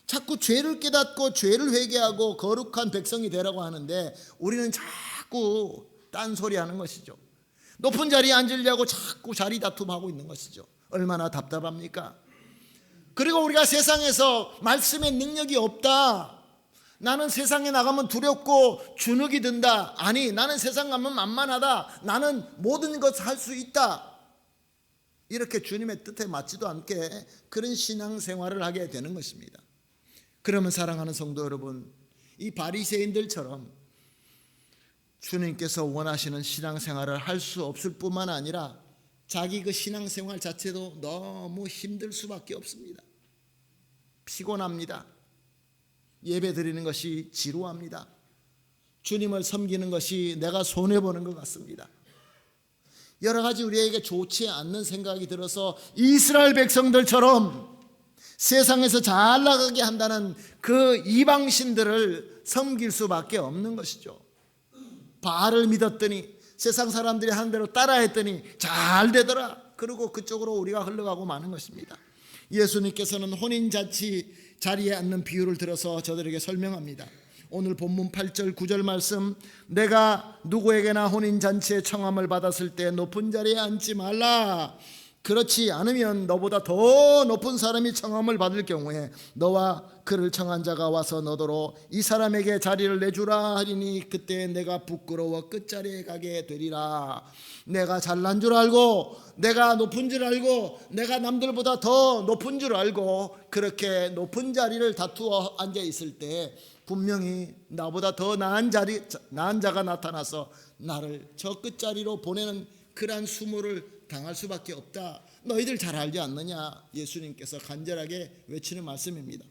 자꾸 죄를 깨닫고 죄를 회개하고 거룩한 백성이 되라고 하는데 우리는 자꾸 딴소리 하는 것이죠. 높은 자리에 앉으려고 자꾸 자리 다툼하고 있는 것이죠. 얼마나 답답합니까? 그리고 우리가 세상에서 말씀의 능력이 없다, 나는 세상에 나가면 두렵고 주눅이 든다, 아니 나는 세상 가면 만만하다, 나는 모든 것을 할 수 있다, 이렇게 주님의 뜻에 맞지도 않게 그런 신앙생활을 하게 되는 것입니다. 그러면 사랑하는 성도 여러분, 이 바리새인들처럼 주님께서 원하시는 신앙생활을 할 수 없을 뿐만 아니라 자기 그 신앙생활 자체도 너무 힘들 수밖에 없습니다. 피곤합니다. 예배 드리는 것이 지루합니다. 주님을 섬기는 것이 내가 손해보는 것 같습니다. 여러 가지 우리에게 좋지 않는 생각이 들어서 이스라엘 백성들처럼 세상에서 잘 나가게 한다는 그 이방신들을 섬길 수밖에 없는 것이죠. 바알을 믿었더니 세상 사람들이 하는 대로 따라했더니 잘 되더라. 그리고 그쪽으로 우리가 흘러가고 마는 것입니다. 예수님께서는 혼인잔치 자리에 앉는 비유를 들어서 저들에게 설명합니다. 오늘 본문 8절 9절 말씀, 내가 누구에게나 혼인잔치에 청함을 받았을 때 높은 자리에 앉지 말라. 그렇지 않으면 너보다 더 높은 사람이 청함을 받을 경우에 너와 그를 청한 자가 와서 너더러 이 사람에게 자리를 내주라 하리니 그때 내가 부끄러워 끝자리에 가게 되리라. 내가 잘난 줄 알고 내가 높은 줄 알고 내가 남들보다 더 높은 줄 알고 그렇게 높은 자리를 다투어 앉아 있을 때 분명히 나보다 더 나은 자가 나타나서 나를 저 끝자리로 보내는 그러한 수모를 당할 수밖에 없다. 너희들 잘 알지 않느냐? 예수님께서 간절하게 외치는 말씀입니다.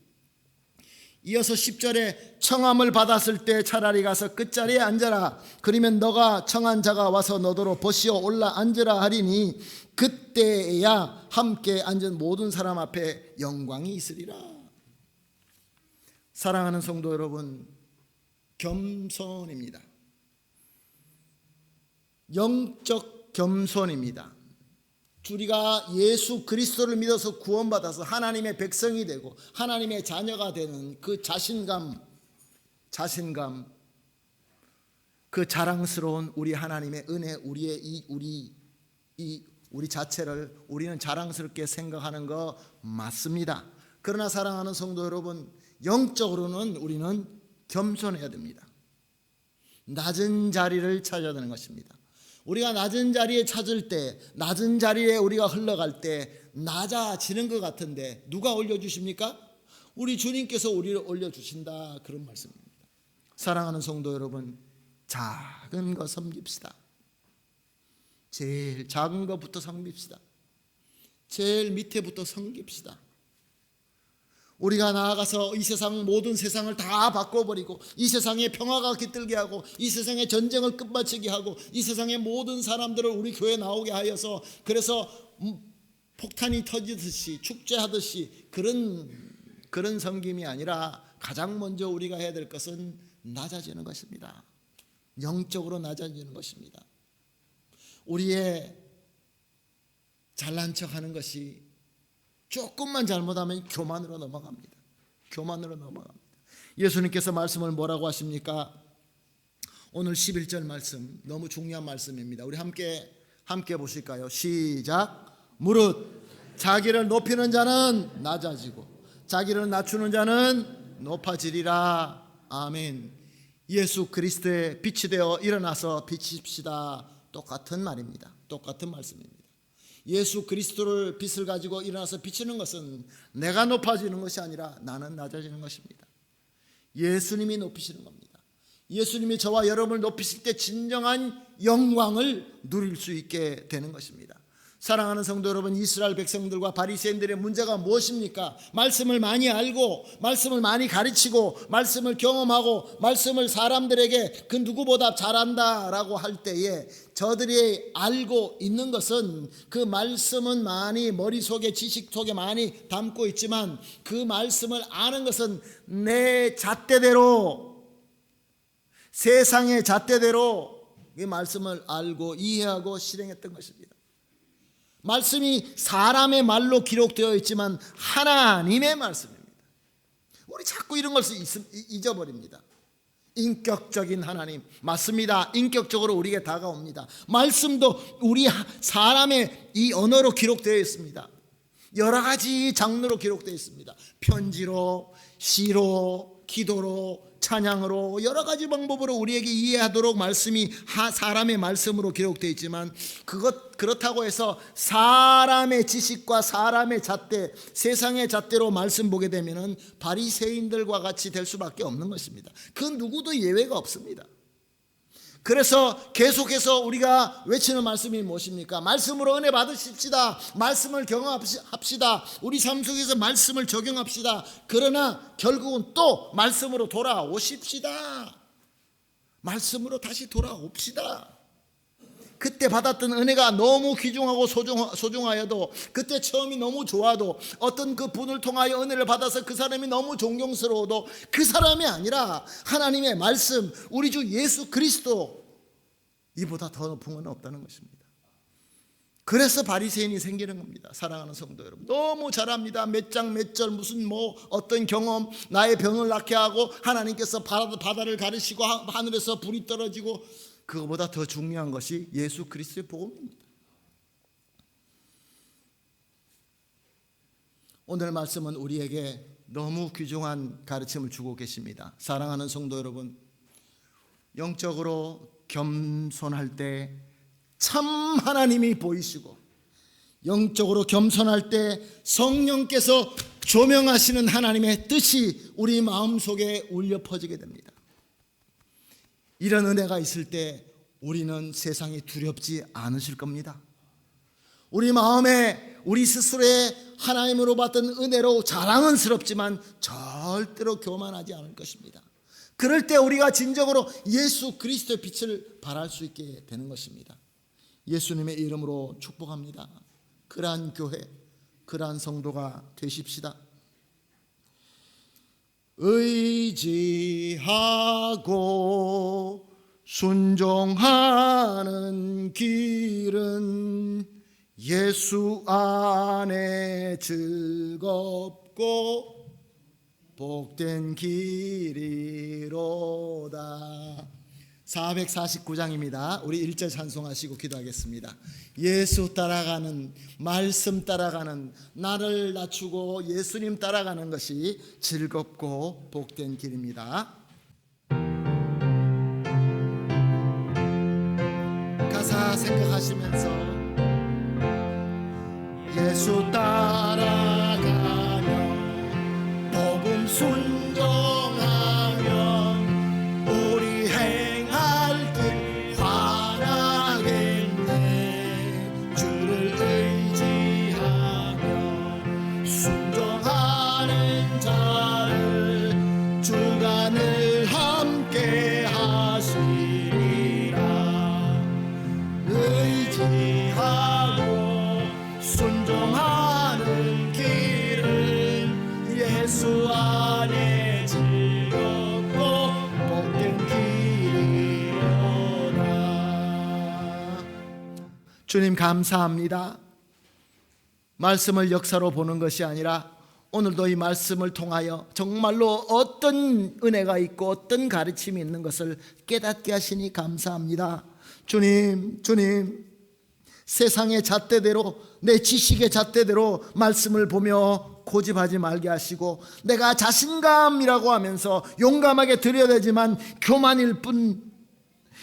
이어서 10절에 청함을 받았을 때 차라리 가서 끝자리에 앉아라. 그러면 너가 청한 자가 와서 너더러 보시어 올라 앉으라 하리니 그때야 함께 앉은 모든 사람 앞에 영광이 있으리라. 사랑하는 성도 여러분, 겸손입니다. 영적 겸손입니다. 우리가 예수 그리스도를 믿어서 구원받아서 하나님의 백성이 되고 하나님의 자녀가 되는 그 자신감, 그 자랑스러운 우리 하나님의 은혜, 우리 자체를 우리는 자랑스럽게 생각하는 거 맞습니다. 그러나 사랑하는 성도 여러분, 영적으로는 우리는 겸손해야 됩니다. 낮은 자리를 찾아야 되는 것입니다. 우리가 낮은 자리에 찾을 때, 낮은 자리에 우리가 흘러갈 때 낮아지는 것 같은데 누가 올려주십니까? 우리 주님께서 우리를 올려주신다, 그런 말씀입니다. 사랑하는 성도 여러분, 작은 거 섬깁시다. 제일 작은 것부터 섬깁시다. 제일 밑에부터 섬깁시다. 우리가 나아가서 이 세상 모든 세상을 다 바꿔버리고 이 세상에 평화가 깃들게 하고 이 세상에 전쟁을 끝마치게 하고 이 세상의 모든 사람들을 우리 교회에 나오게 하여서 그래서 폭탄이 터지듯이 축제하듯이 그런 섬김이 아니라 가장 먼저 우리가 해야 될 것은 낮아지는 것입니다. 영적으로 낮아지는 것입니다. 우리의 잘난 척하는 것이 조금만 잘못하면 교만으로 넘어갑니다. 예수님께서 말씀을 뭐라고 하십니까? 오늘 11절 말씀 너무 중요한 말씀입니다. 우리 함께 보실까요? 시작. 무릇 자기를 높이는 자는 낮아지고 자기를 낮추는 자는 높아지리라. 아멘. 예수 그리스도의 빛이 되어 일어나서 비치십시다. 똑같은 말입니다. 똑같은 말씀입니다. 예수 그리스도를 빛을 가지고 일어나서 비치는 것은 내가 높아지는 것이 아니라 나는 낮아지는 것입니다. 예수님이 높이시는 겁니다. 예수님이 저와 여러분을 높이실 때 진정한 영광을 누릴 수 있게 되는 것입니다. 사랑하는 성도 여러분, 이스라엘 백성들과 바리새인들의 문제가 무엇입니까? 말씀을 많이 알고 말씀을 많이 가르치고 말씀을 경험하고 말씀을 사람들에게 그 누구보다 잘한다라고 할 때에 저들이 알고 있는 것은 그 말씀은 많이 머릿속에 지식 속에 많이 담고 있지만 그 말씀을 아는 것은 내 잣대대로 세상의 잣대대로 이 말씀을 알고 이해하고 실행했던 것입니다. 말씀이 사람의 말로 기록되어 있지만 하나님의 말씀입니다. 우리 자꾸 이런 것을 잊어버립니다. 인격적인 하나님, 맞습니다. 인격적으로 우리에게 다가옵니다. 말씀도 우리 사람의 이 언어로 기록되어 있습니다. 여러 가지 장르로 기록되어 있습니다. 편지로, 시로, 기도로, 찬양으로 여러 가지 방법으로 우리에게 이해하도록 말씀이 사람의 말씀으로 기록되어 있지만 그렇다고 해서 사람의 지식과 사람의 잣대, 세상의 잣대로 말씀 보게 되면은 바리새인들과 같이 될 수밖에 없는 것입니다. 그 누구도 예외가 없습니다. 그래서 계속해서 우리가 외치는 말씀이 무엇입니까? 말씀으로 은혜 받으십시다. 말씀을 경험합시다. 우리 삶 속에서 말씀을 적용합시다. 그러나 결국은 또 말씀으로 돌아오십시다. 말씀으로 다시 돌아옵시다. 그때 받았던 은혜가 너무 귀중하고 소중하여도, 그때 처음이 너무 좋아도, 어떤 그 분을 통하여 은혜를 받아서 그 사람이 너무 존경스러워도 그 사람이 아니라 하나님의 말씀, 우리 주 예수 그리스도, 이보다 더 높은 건 없다는 것입니다. 그래서 바리새인이 생기는 겁니다. 사랑하는 성도 여러분, 너무 잘합니다. 몇 장 몇 절 무슨 어떤 경험, 나의 병을 낫게 하고 하나님께서 바다를 가르시고 하늘에서 불이 떨어지고, 그거보다 더 중요한 것이 예수 그리스도의 복음입니다. 오늘 말씀은 우리에게 너무 귀중한 가르침을 주고 계십니다. 사랑하는 성도 여러분, 영적으로 겸손할 때 참 하나님이 보이시고, 영적으로 겸손할 때 성령께서 조명하시는 하나님의 뜻이 우리 마음속에 울려 퍼지게 됩니다. 이런 은혜가 있을 때 우리는 세상이 두렵지 않으실 겁니다. 우리 마음에 우리 스스로의 하나님으로 받은 은혜로 자랑은스럽지만 절대로 교만하지 않을 것입니다. 그럴 때 우리가 진정으로 예수 그리스도의 빛을 발할 수 있게 되는 것입니다. 예수님의 이름으로 축복합니다. 그러한 교회, 그러한 성도가 되십시다. 의지하고 순종하는 길은 예수 안에 즐겁고 복된 길이로다. 449장입니다. 우리 1절 찬송하시고 기도하겠습니다. 예수 따라가는, 말씀 따라가는, 나를 낮추고 예수님 따라가는 것이 즐겁고 복된 길입니다. 가사 생각하시면서 예수 따라가며 복음 순종하며 우리 행할 길 환하겠네. 주를 의지하며 순종하는 자를 주가 늘 함께 하시리라. 의지하고 순종하는 길은 예수 안에 즐겁고 복된 길이로다. 주님 감사합니다. 말씀을 역사로 보는 것이 아니라 오늘도 이 말씀을 통하여 정말로 어떤 은혜가 있고 어떤 가르침이 있는 것을 깨닫게 하시니 감사합니다. 주님, 세상의 잣대대로, 내 지식의 잣대대로 말씀을 보며 고집하지 말게 하시고, 내가 자신감이라고 하면서 용감하게 드려야되지만 교만일 뿐,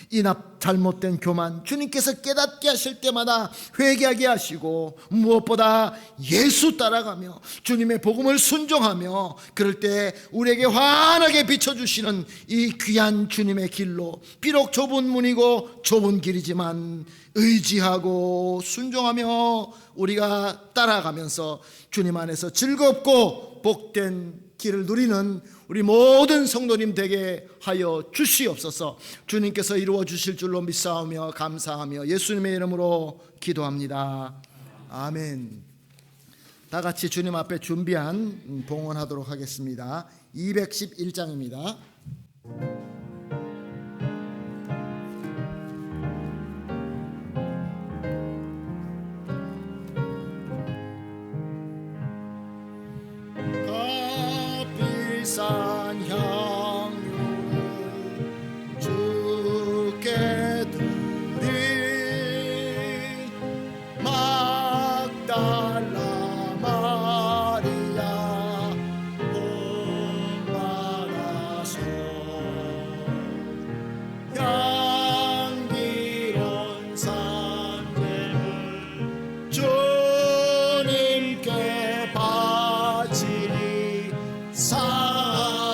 이 잘못된 교만 주님께서 깨닫게 하실 때마다 회개하게 하시고, 무엇보다 예수 따라가며 주님의 복음을 순종하며, 그럴 때 우리에게 환하게 비춰주시는 이 귀한 주님의 길로, 비록 좁은 문이고 좁은 길이지만 의지하고 순종하며 우리가 따라가면서 주님 안에서 즐겁고 복된 길을 누리는 우리 모든 성도님 되게 하여 주시옵소서. 주님께서 이루어 주실 줄로 믿사오며 감사하며 예수님의 이름으로 기도합니다. 아멘. 다 같이 주님 앞에 준비한 봉헌하도록 하겠습니다. 211장입니다. 산 향유 주께 드린 막달라 마리아 복 받아서 향기로운 산재물 주님께 바치리 사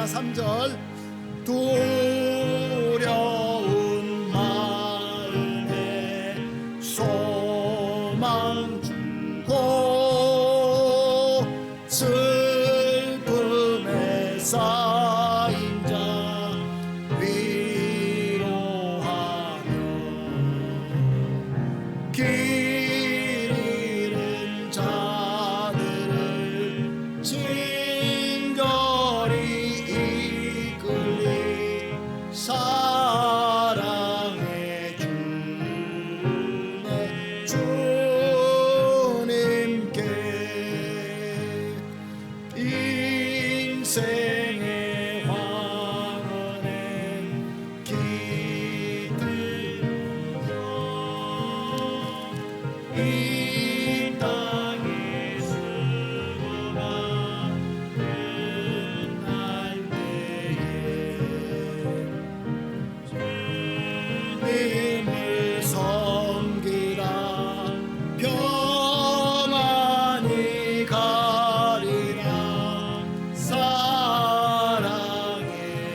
시작 3절. 두려운 마음에 소망 주고 슬픔에 쌓인 자 위로하며 길 잃은 자들을 친절히 이끌리 사랑해 주네 주님께 인생의 황혼에 깃들어 이 땅의 수고가 끝날 때에 주님을 섬기라 평안히 가리라 사랑해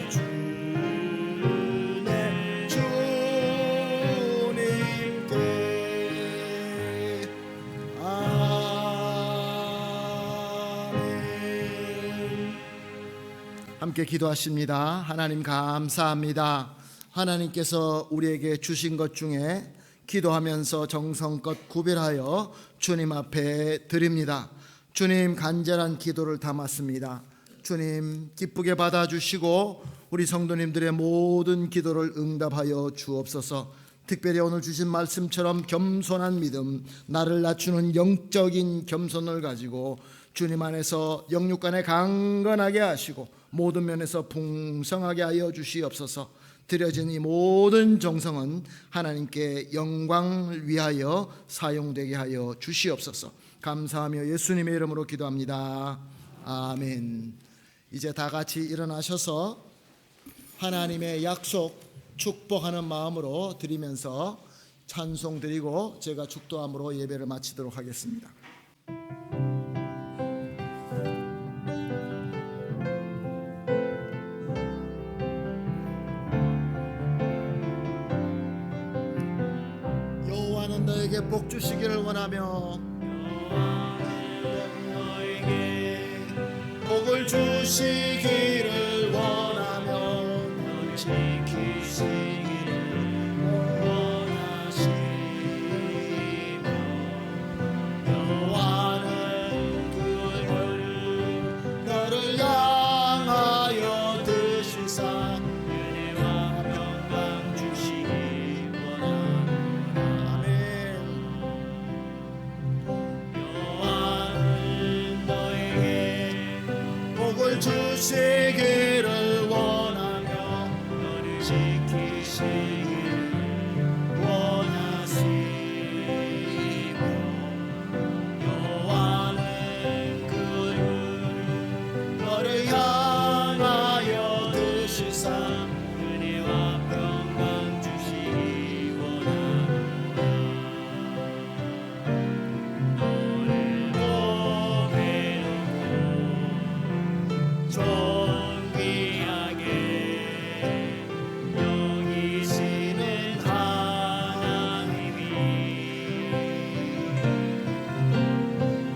주네 주님께 아멘. 함께 기도하십니다. 하나님 감사합니다. 하나님께서 우리에게 주신 것 중에 기도하면서 정성껏 구별하여 주님 앞에 드립니다. 주님 간절한 기도를 담았습니다. 주님 기쁘게 받아주시고 우리 성도님들의 모든 기도를 응답하여 주옵소서. 특별히 오늘 주신 말씀처럼 겸손한 믿음, 나를 낮추는 영적인 겸손을 가지고 주님 안에서 영육간에 강건하게 하시고 모든 면에서 풍성하게 하여 주시옵소서. 드려진 이 모든 정성은 하나님께 영광을 위하여 사용되게 하여 주시옵소서. 감사하며 예수님의 이름으로 기도합니다. 아멘. 이제 다 같이 일어나셔서 하나님의 약속 축복하는 마음으로 드리면서 찬송 드리고 제가 축도함으로 예배를 마치도록 하겠습니다. 여호와는 너에게 복 주시기를 원하며 너에게 복을 주시기를 원하며 너를 지키시기를 원하시며 여호와는 그를 너를 향하여 드시사 은혜와 평강 주시기 원하노라. 아멘. 여호와는 너에게 복을 주시기를 원하며 너를 지키시기를 원하시며 여호와는 그를 너를 향하여 드시사 은혜와 평강 주시기 원하노라. 너를 보배롭고 존귀하게 여기시는 하나님이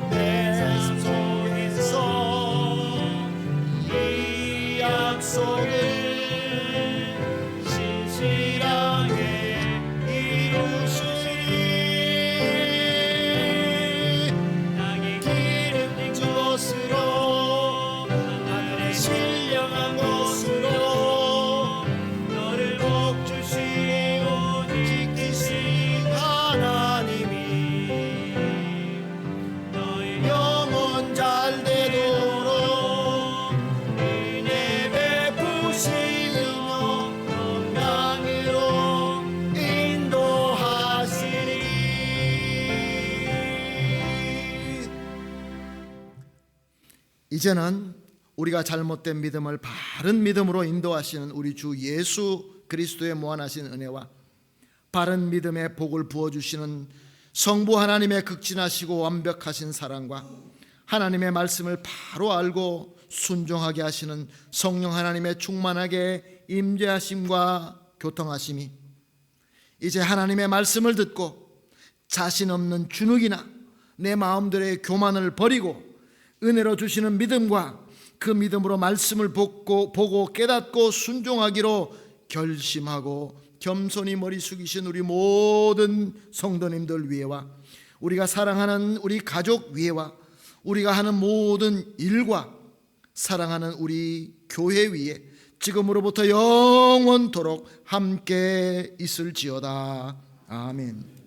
내 삶 속에서 이 약속을 신실하게 이루시니 땅에 기름 진 곳으로 하늘에 신령한 곳으로 너를 복 주시고 지키신 하나님이 너의 영혼 잘 되도록 은혜 베푸시며 평강으로 인도하시리. 이제는 우리가 잘못된 믿음을 바른 믿음으로 인도하시는 우리 주 예수 그리스도의 무한하신 은혜와 바른 믿음의 복을 부어주시는 성부 하나님의 극진하시고 완벽하신 사랑과 하나님의 말씀을 바로 알고 순종하게 하시는 성령 하나님의 충만하게 임재하심과 교통하심이 이제 하나님의 말씀을 듣고 자신 없는 주눅이나 내 마음들의 교만을 버리고 은혜로 주시는 믿음과 그 믿음으로 말씀을 보고 깨닫고 순종하기로 결심하고 겸손히 머리 숙이신 우리 모든 성도님들 위에와 우리가 사랑하는 우리 가족 위에와 우리가 하는 모든 일과 사랑하는 우리 교회 위에 지금으로부터 영원토록 함께 있을지어다. 아멘.